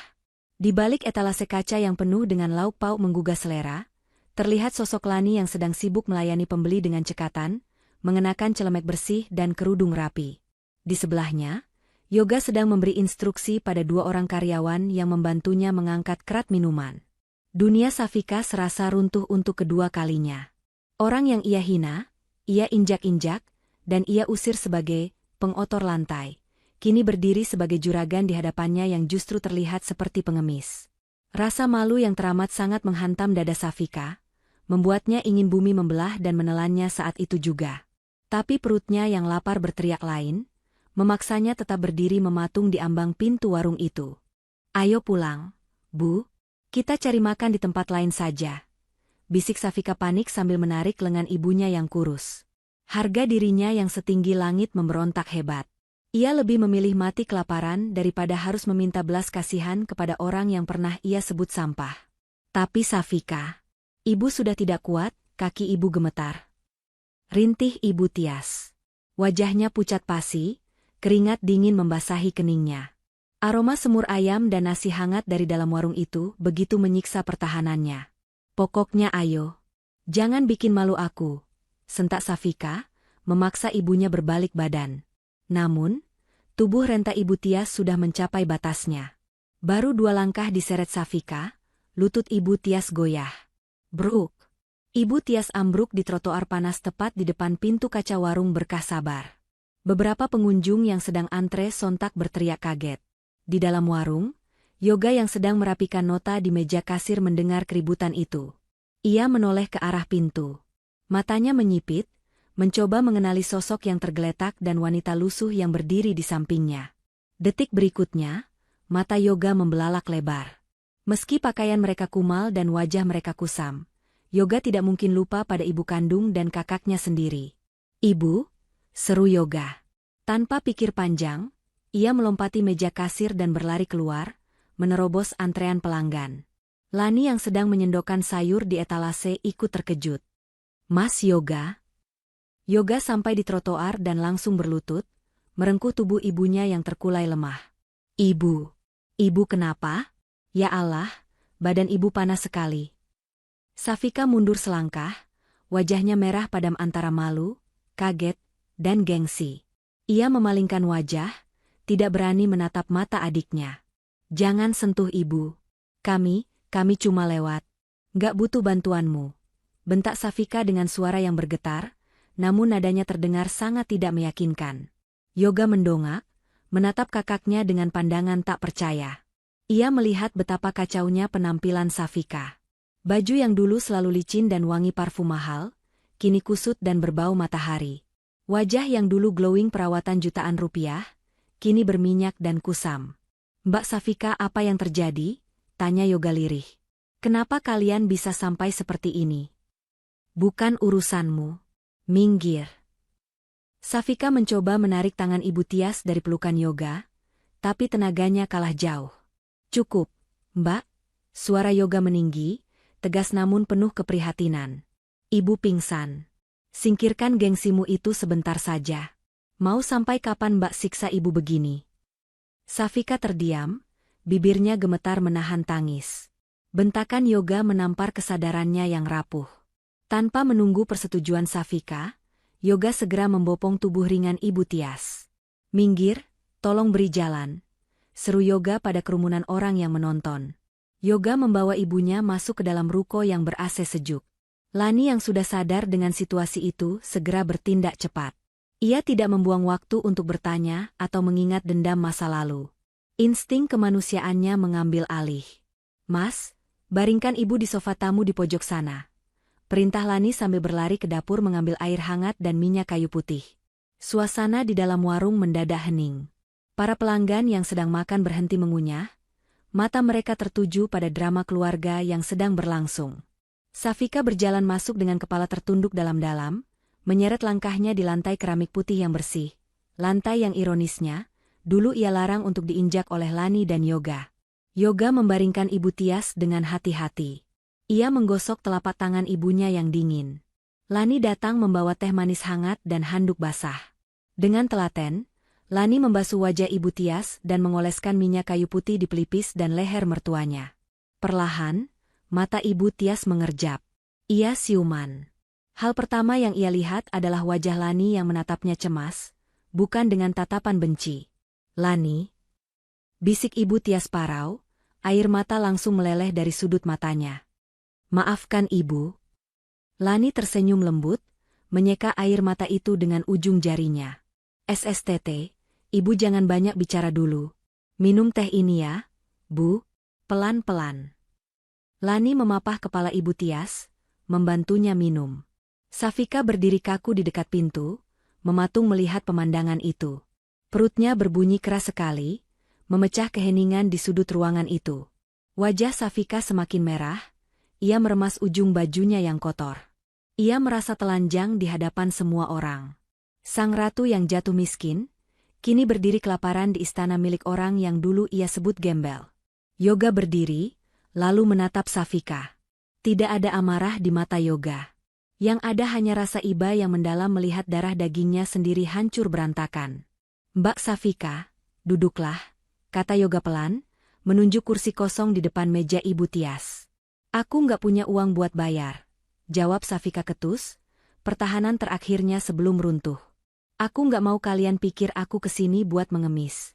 Di balik etalase kaca yang penuh dengan lauk pauk menggugah selera, terlihat sosok Lani yang sedang sibuk melayani pembeli dengan cekatan, mengenakan celemek bersih dan kerudung rapi. Di sebelahnya, Yoga sedang memberi instruksi pada 2 orang karyawan yang membantunya mengangkat kerat minuman. Dunia Safika serasa runtuh untuk kedua kalinya. Orang yang ia hina, ia injak-injak, dan ia usir sebagai pengotor lantai, kini berdiri sebagai juragan di hadapannya yang justru terlihat seperti pengemis. Rasa malu yang teramat sangat menghantam dada Safika, membuatnya ingin bumi membelah dan menelannya saat itu juga. Tapi perutnya yang lapar berteriak lain, memaksanya tetap berdiri mematung di ambang pintu warung itu. "Ayo pulang, Bu. Kita cari makan di tempat lain saja," bisik Safika panik sambil menarik lengan ibunya yang kurus. Harga dirinya yang setinggi langit memberontak hebat. Ia lebih memilih mati kelaparan daripada harus meminta belas kasihan kepada orang yang pernah ia sebut sampah. Tapi Safika, ibu sudah tidak kuat, kaki ibu gemetar. Rintih Ibu Tias. Wajahnya pucat pasi, keringat dingin membasahi keningnya. Aroma semur ayam dan nasi hangat dari dalam warung itu begitu menyiksa pertahanannya. "Pokoknya ayo. Jangan bikin malu aku," sentak Safika, memaksa ibunya berbalik badan. Namun, tubuh renta Ibu Tias sudah mencapai batasnya. Baru 2 langkah diseret Safika, lutut Ibu Tias goyah. Bruk! Ibu Tias ambruk di trotoar panas tepat di depan pintu kaca warung Berkah Sabar. Beberapa pengunjung yang sedang antre sontak berteriak kaget. Di dalam warung, Yoga yang sedang merapikan nota di meja kasir mendengar keributan itu. Ia menoleh ke arah pintu. Matanya menyipit, mencoba mengenali sosok yang tergeletak dan wanita lusuh yang berdiri di sampingnya. Detik berikutnya, mata Yoga membelalak lebar. Meski pakaian mereka kumal dan wajah mereka kusam, Yoga tidak mungkin lupa pada ibu kandung dan kakaknya sendiri. "Ibu," seru Yoga. Tanpa pikir panjang, ia melompati meja kasir dan berlari keluar, menerobos antrean pelanggan. Lani yang sedang menyendokkan sayur di etalase ikut terkejut. "Mas Yoga?" Yoga sampai di trotoar dan langsung berlutut, merengkuh tubuh ibunya yang terkulai lemah. "Ibu, ibu kenapa? Ya Allah, badan ibu panas sekali." Safika mundur selangkah, wajahnya merah padam antara malu, kaget, dan gengsi. Ia memalingkan wajah, tidak berani menatap mata adiknya. "Jangan sentuh ibu. Kami cuma lewat. Nggak butuh bantuanmu," bentak Safika dengan suara yang bergetar, namun nadanya terdengar sangat tidak meyakinkan. Yoga mendongak, menatap kakaknya dengan pandangan tak percaya. Ia melihat betapa kacaunya penampilan Safika. Baju yang dulu selalu licin dan wangi parfum mahal, kini kusut dan berbau matahari. Wajah yang dulu glowing perawatan jutaan rupiah, kini berminyak dan kusam. "Mbak Safika, apa yang terjadi?" tanya Yoga lirih. "Kenapa kalian bisa sampai seperti ini?" "Bukan urusanmu. Minggir." Safika mencoba menarik tangan Ibu Tias dari pelukan Yoga, tapi tenaganya kalah jauh. Cukup, Mbak. Suara Yoga meninggi, tegas namun penuh keprihatinan. Ibu pingsan. Singkirkan gengsimu itu sebentar saja. Mau sampai kapan Mbak siksa ibu begini? Safika terdiam, bibirnya gemetar menahan tangis. Bentakan Yoga menampar kesadarannya yang rapuh. Tanpa menunggu persetujuan Safika, Yoga segera membopong tubuh ringan Ibu Tias. Minggir, tolong beri jalan. Seru Yoga pada kerumunan orang yang menonton. Yoga membawa ibunya masuk ke dalam ruko yang ber-AC sejuk. Lani yang sudah sadar dengan situasi itu segera bertindak cepat. Ia tidak membuang waktu untuk bertanya atau mengingat dendam masa lalu. Insting kemanusiaannya mengambil alih. Mas, baringkan ibu di sofa tamu di pojok sana. Perintah Lani sambil berlari ke dapur mengambil air hangat dan minyak kayu putih. Suasana di dalam warung mendadak hening. Para pelanggan yang sedang makan berhenti mengunyah. Mata mereka tertuju pada drama keluarga yang sedang berlangsung. Safika berjalan masuk dengan kepala tertunduk dalam-dalam, menyeret langkahnya di lantai keramik putih yang bersih. Lantai yang ironisnya, dulu ia larang untuk diinjak oleh Lani dan Yoga. Yoga membaringkan Ibu Tias dengan hati-hati. Ia menggosok telapak tangan ibunya yang dingin. Lani datang membawa teh manis hangat dan handuk basah. Dengan telaten, Lani membasuh wajah Ibu Tias dan mengoleskan minyak kayu putih di pelipis dan leher mertuanya. Perlahan, mata Ibu Tias mengerjap. Ia siuman. Hal pertama yang ia lihat adalah wajah Lani yang menatapnya cemas, bukan dengan tatapan benci. Lani, bisik Ibu Tias parau, air mata langsung meleleh dari sudut matanya. Maafkan Ibu. Lani tersenyum lembut, menyeka air mata itu dengan ujung jarinya. SSTT, Ibu jangan banyak bicara dulu. Minum teh ini ya, Bu. Pelan-pelan. Lani memapah kepala Ibu Tias, membantunya minum. Safika berdiri kaku di dekat pintu, mematung melihat pemandangan itu. Perutnya berbunyi keras sekali, memecah keheningan di sudut ruangan itu. Wajah Safika semakin merah, ia meremas ujung bajunya yang kotor. Ia merasa telanjang di hadapan semua orang. Sang ratu yang jatuh miskin, kini berdiri kelaparan di istana milik orang yang dulu ia sebut gembel. Yoga berdiri, lalu menatap Safika. Tidak ada amarah di mata Yoga. Yang ada hanya rasa iba yang mendalam melihat darah dagingnya sendiri hancur berantakan. Mbak Safika, duduklah, kata Yoga pelan, menunjuk kursi kosong di depan meja Ibu Tias. Aku nggak punya uang buat bayar, jawab Safika ketus, pertahanan terakhirnya sebelum runtuh. Aku nggak mau kalian pikir aku kesini buat mengemis.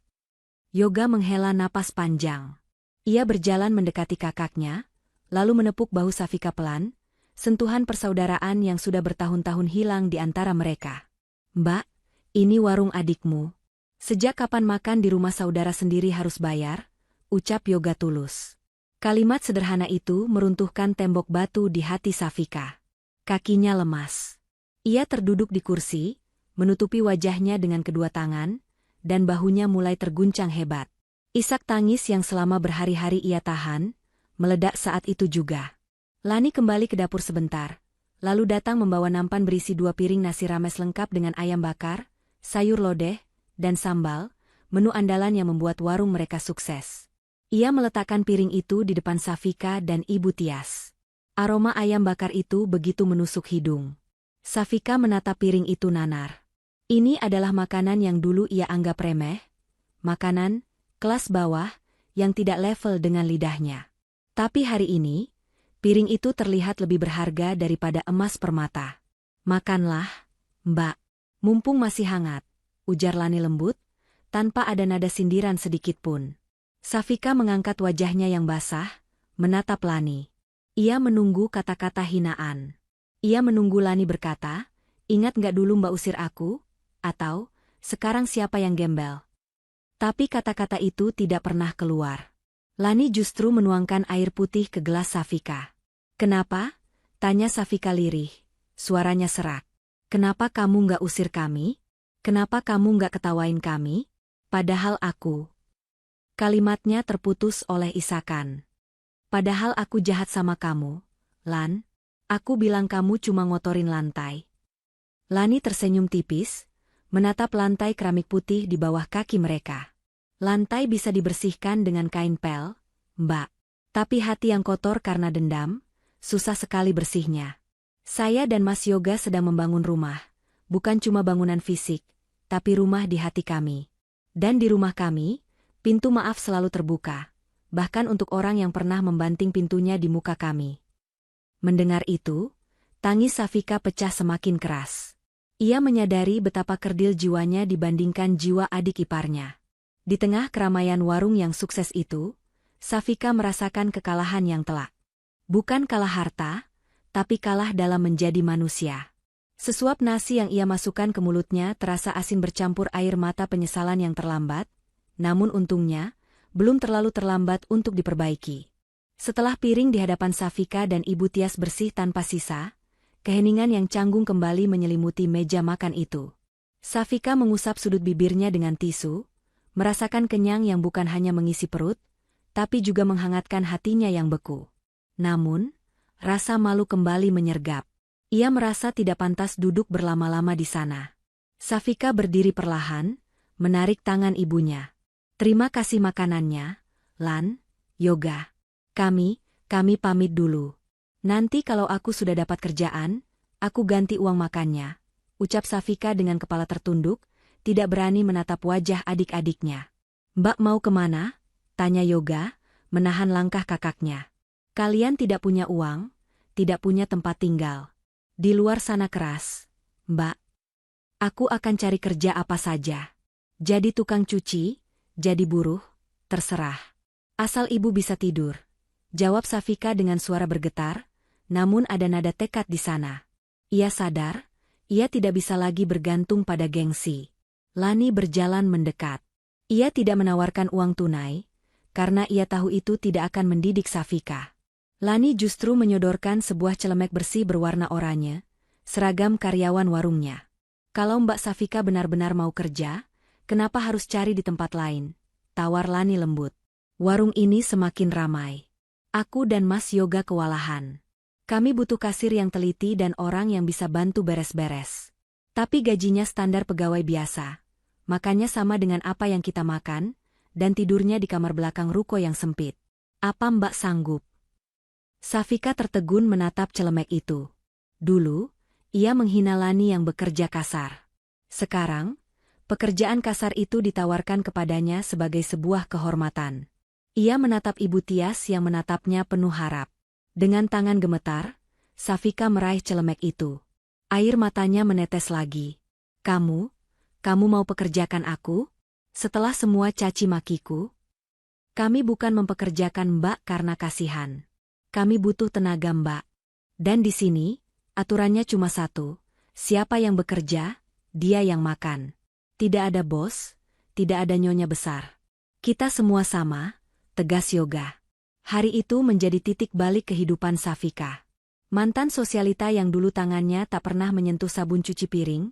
Yoga menghela napas panjang. Ia berjalan mendekati kakaknya, lalu menepuk bahu Safika pelan, sentuhan persaudaraan yang sudah bertahun-tahun hilang di antara mereka. Mbak, ini warung adikmu. Sejak kapan makan di rumah saudara sendiri harus bayar? Ucap Yoga tulus. Kalimat sederhana itu meruntuhkan tembok batu di hati Safika. Kakinya lemas. Ia terduduk di kursi, menutupi wajahnya dengan kedua tangan, dan bahunya mulai terguncang hebat. Isak tangis yang selama berhari-hari ia tahan, meledak saat itu juga. Lani kembali ke dapur sebentar, lalu datang membawa nampan berisi 2 piring nasi rames lengkap dengan ayam bakar, sayur lodeh, dan sambal, menu andalan yang membuat warung mereka sukses. Ia meletakkan piring itu di depan Safika dan Ibu Tias. Aroma ayam bakar itu begitu menusuk hidung. Safika menatap piring itu nanar. Ini adalah makanan yang dulu ia anggap remeh, makanan kelas bawah yang tidak level dengan lidahnya. Tapi hari ini, piring itu terlihat lebih berharga daripada emas permata. Makanlah, Mbak, mumpung masih hangat, ujar Lani lembut, tanpa ada nada sindiran sedikit pun. Safika mengangkat wajahnya yang basah, menatap Lani. Ia menunggu kata-kata hinaan. Ia menunggu Lani berkata, ingat gak dulu Mbak usir aku? Atau, sekarang siapa yang gembel? Tapi kata-kata itu tidak pernah keluar. Lani justru menuangkan air putih ke gelas Safika. Kenapa? Tanya Safika lirih. Suaranya serak. Kenapa kamu gak usir kami? Kenapa kamu gak ketawain kami? Padahal aku... Kalimatnya terputus oleh isakan. Padahal aku jahat sama kamu, Lan. Aku bilang kamu cuma ngotorin lantai. Lani tersenyum tipis, menatap lantai keramik putih di bawah kaki mereka. Lantai bisa dibersihkan dengan kain pel, Mbak. Tapi hati yang kotor karena dendam, susah sekali bersihnya. Saya dan Mas Yoga sedang membangun rumah, bukan cuma bangunan fisik, tapi rumah di hati kami. Dan di rumah kami, pintu maaf selalu terbuka, bahkan untuk orang yang pernah membanting pintunya di muka kami. Mendengar itu, tangis Safika pecah semakin keras. Ia menyadari betapa kerdil jiwanya dibandingkan jiwa adik iparnya. Di tengah keramaian warung yang sukses itu, Safika merasakan kekalahan yang telak. Bukan kalah harta, tapi kalah dalam menjadi manusia. Sesuap nasi yang ia masukkan ke mulutnya terasa asin bercampur air mata penyesalan yang terlambat, namun untungnya, belum terlalu terlambat untuk diperbaiki. Setelah piring di hadapan Safika dan Ibu Tias bersih tanpa sisa, keheningan yang canggung kembali menyelimuti meja makan itu. Safika mengusap sudut bibirnya dengan tisu, merasakan kenyang yang bukan hanya mengisi perut, tapi juga menghangatkan hatinya yang beku. Namun, rasa malu kembali menyergap. Ia merasa tidak pantas duduk berlama-lama di sana. Safika berdiri perlahan, menarik tangan ibunya. "Terima kasih makanannya, Lan, Yoga. Kami pamit dulu. Nanti kalau aku sudah dapat kerjaan, aku ganti uang makannya," ucap Safika dengan kepala tertunduk, tidak berani menatap wajah adik-adiknya. "Mbak mau kemana?" tanya Yoga, menahan langkah kakaknya. "Kalian tidak punya uang, tidak punya tempat tinggal. Di luar sana keras, Mbak. Aku akan cari kerja apa saja. Jadi tukang cuci, jadi buruh, terserah. Asal ibu bisa tidur," jawab Safika dengan suara bergetar, namun ada nada tekad di sana. Ia sadar, ia tidak bisa lagi bergantung pada gengsi. Lani berjalan mendekat. Ia tidak menawarkan uang tunai, karena ia tahu itu tidak akan mendidik Safika. Lani justru menyodorkan sebuah celemek bersih berwarna oranye, seragam karyawan warungnya. "Kalau Mbak Safika benar-benar mau kerja, kenapa harus cari di tempat lain?" tawar Lani lembut. "Warung ini semakin ramai. Aku dan Mas Yoga kewalahan. Kami butuh kasir yang teliti dan orang yang bisa bantu beres-beres. Tapi gajinya standar pegawai biasa, makannya sama dengan apa yang kita makan, dan tidurnya di kamar belakang ruko yang sempit. Apa Mbak sanggup?" Safika tertegun menatap celemek itu. Dulu, ia menghina Lani yang bekerja kasar. Sekarang, pekerjaan kasar itu ditawarkan kepadanya sebagai sebuah kehormatan. Ia menatap Ibu Tias yang menatapnya penuh harap. Dengan tangan gemetar, Safika meraih celemek itu. Air matanya menetes lagi. Kamu mau pekerjakan aku? Setelah semua caci makiku? Kami bukan mempekerjakan Mbak karena kasihan. Kami butuh tenaga Mbak. Dan di sini, aturannya cuma satu. Siapa yang bekerja, dia yang makan. Tidak ada bos, tidak ada nyonya besar. Kita semua sama, tegas Yoga. Hari itu menjadi titik balik kehidupan Safika. Mantan sosialita yang dulu tangannya tak pernah menyentuh sabun cuci piring,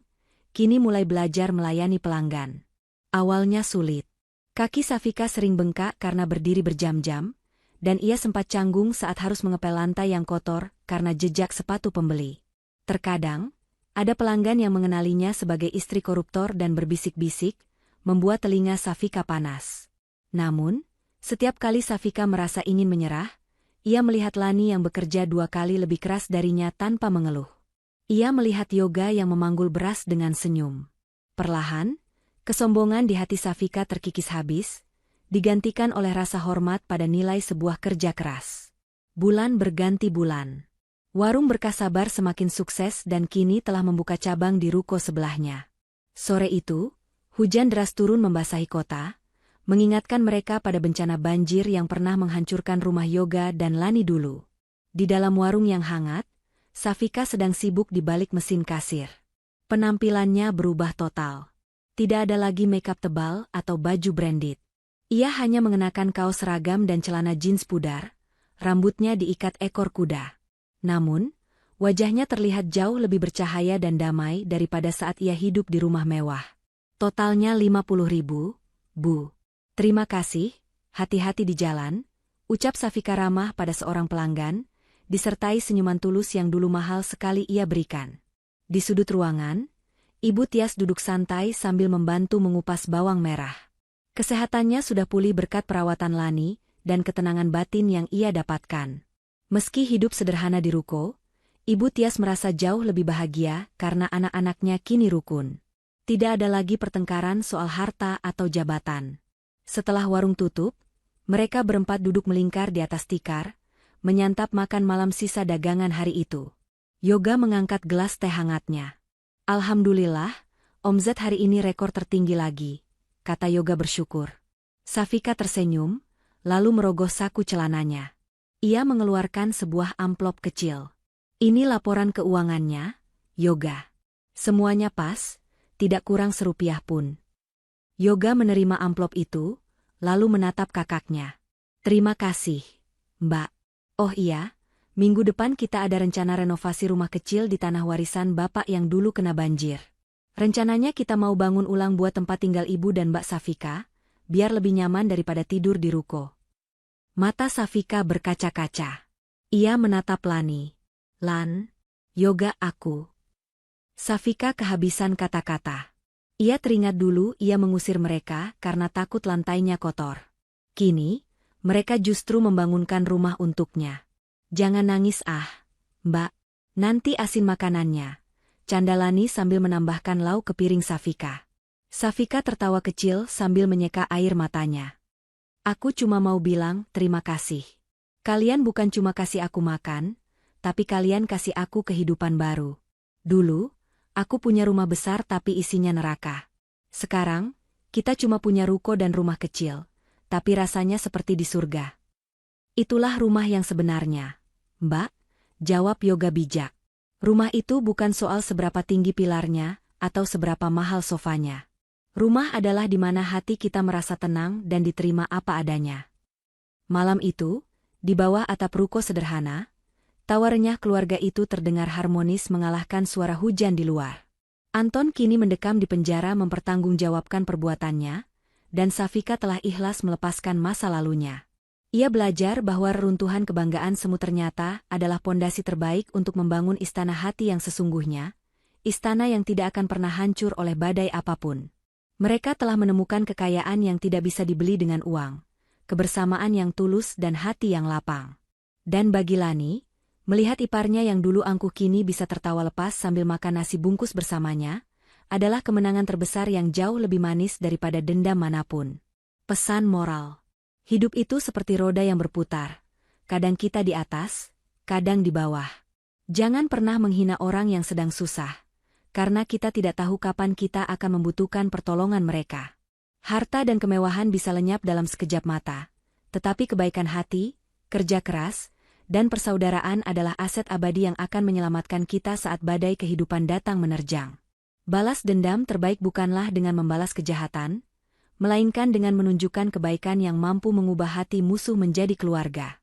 kini mulai belajar melayani pelanggan. Awalnya sulit. Kaki Safika sering bengkak karena berdiri berjam-jam, dan ia sempat canggung saat harus mengepel lantai yang kotor karena jejak sepatu pembeli. Terkadang, ada pelanggan yang mengenalinya sebagai istri koruptor dan berbisik-bisik, membuat telinga Safika panas. Namun, setiap kali Safika merasa ingin menyerah, ia melihat Lani yang bekerja 2 kali lebih keras darinya tanpa mengeluh. Ia melihat Yoga yang memanggul beras dengan senyum. Perlahan, kesombongan di hati Safika terkikis habis, digantikan oleh rasa hormat pada nilai sebuah kerja keras. Bulan berganti bulan. Warung Berkah Sabar semakin sukses dan kini telah membuka cabang di ruko sebelahnya. Sore itu, hujan deras turun membasahi kota, mengingatkan mereka pada bencana banjir yang pernah menghancurkan rumah Yoga dan Lani dulu. Di dalam warung yang hangat, Safika sedang sibuk di balik mesin kasir. Penampilannya berubah total. Tidak ada lagi makeup tebal atau baju branded. Ia hanya mengenakan kaos seragam dan celana jeans pudar, rambutnya diikat ekor kuda. Namun, wajahnya terlihat jauh lebih bercahaya dan damai daripada saat ia hidup di rumah mewah. Totalnya 50.000, Bu. Terima kasih, hati-hati di jalan, ucap Safika ramah pada seorang pelanggan, disertai senyuman tulus yang dulu mahal sekali ia berikan. Di sudut ruangan, Ibu Tias duduk santai sambil membantu mengupas bawang merah. Kesehatannya sudah pulih berkat perawatan Lani, dan ketenangan batin yang ia dapatkan. Meski hidup sederhana di ruko, Ibu Tias merasa jauh lebih bahagia karena anak-anaknya kini rukun. Tidak ada lagi pertengkaran soal harta atau jabatan. Setelah warung tutup, mereka berempat duduk melingkar di atas tikar, menyantap makan malam sisa dagangan hari itu. Yoga mengangkat gelas teh hangatnya. Alhamdulillah, omzet hari ini rekor tertinggi lagi, kata Yoga bersyukur. Safika tersenyum, lalu merogoh saku celananya. Ia mengeluarkan sebuah amplop kecil. Ini laporan keuangannya, Yoga. Semuanya pas, tidak kurang serupiah pun. Yoga menerima amplop itu, lalu menatap kakaknya. Terima kasih, Mbak. Oh iya, minggu depan kita ada rencana renovasi rumah kecil di tanah warisan Bapak yang dulu kena banjir. Rencananya kita mau bangun ulang buat tempat tinggal Ibu dan Mbak Safika, biar lebih nyaman daripada tidur di ruko. Mata Safika berkaca-kaca. Ia menatap Lani. Lan, Yoga aku. Safika kehabisan kata-kata. Ia teringat dulu ia mengusir mereka karena takut lantainya kotor. Kini, mereka justru membangunkan rumah untuknya. Jangan nangis Mbak. Nanti asin makanannya. Canda Lani sambil menambahkan lauk ke piring Safika. Safika tertawa kecil sambil menyeka air matanya. Aku cuma mau bilang terima kasih. Kalian bukan cuma kasih aku makan, tapi kalian kasih aku kehidupan baru. Dulu, aku punya rumah besar tapi isinya neraka. Sekarang, kita cuma punya ruko dan rumah kecil, tapi rasanya seperti di surga. Itulah rumah yang sebenarnya, Mbak, jawab Yoga bijak. Rumah itu bukan soal seberapa tinggi pilarnya atau seberapa mahal sofanya. Rumah adalah di mana hati kita merasa tenang dan diterima apa adanya. Malam itu, di bawah atap ruko sederhana, tawa renyah keluarga itu terdengar harmonis mengalahkan suara hujan di luar. Anton kini mendekam di penjara mempertanggungjawabkan perbuatannya, dan Safika telah ikhlas melepaskan masa lalunya. Ia belajar bahwa reruntuhan kebanggaan semu ternyata adalah pondasi terbaik untuk membangun istana hati yang sesungguhnya, istana yang tidak akan pernah hancur oleh badai apapun. Mereka telah menemukan kekayaan yang tidak bisa dibeli dengan uang, kebersamaan yang tulus dan hati yang lapang. Dan bagi Lani, melihat iparnya yang dulu angkuh kini bisa tertawa lepas sambil makan nasi bungkus bersamanya, adalah kemenangan terbesar yang jauh lebih manis daripada dendam manapun. Pesan moral. Hidup itu seperti roda yang berputar. Kadang kita di atas, kadang di bawah. Jangan pernah menghina orang yang sedang susah, karena kita tidak tahu kapan kita akan membutuhkan pertolongan mereka. Harta dan kemewahan bisa lenyap dalam sekejap mata, tetapi kebaikan hati, kerja keras, dan persaudaraan adalah aset abadi yang akan menyelamatkan kita saat badai kehidupan datang menerjang. Balas dendam terbaik bukanlah dengan membalas kejahatan, melainkan dengan menunjukkan kebaikan yang mampu mengubah hati musuh menjadi keluarga.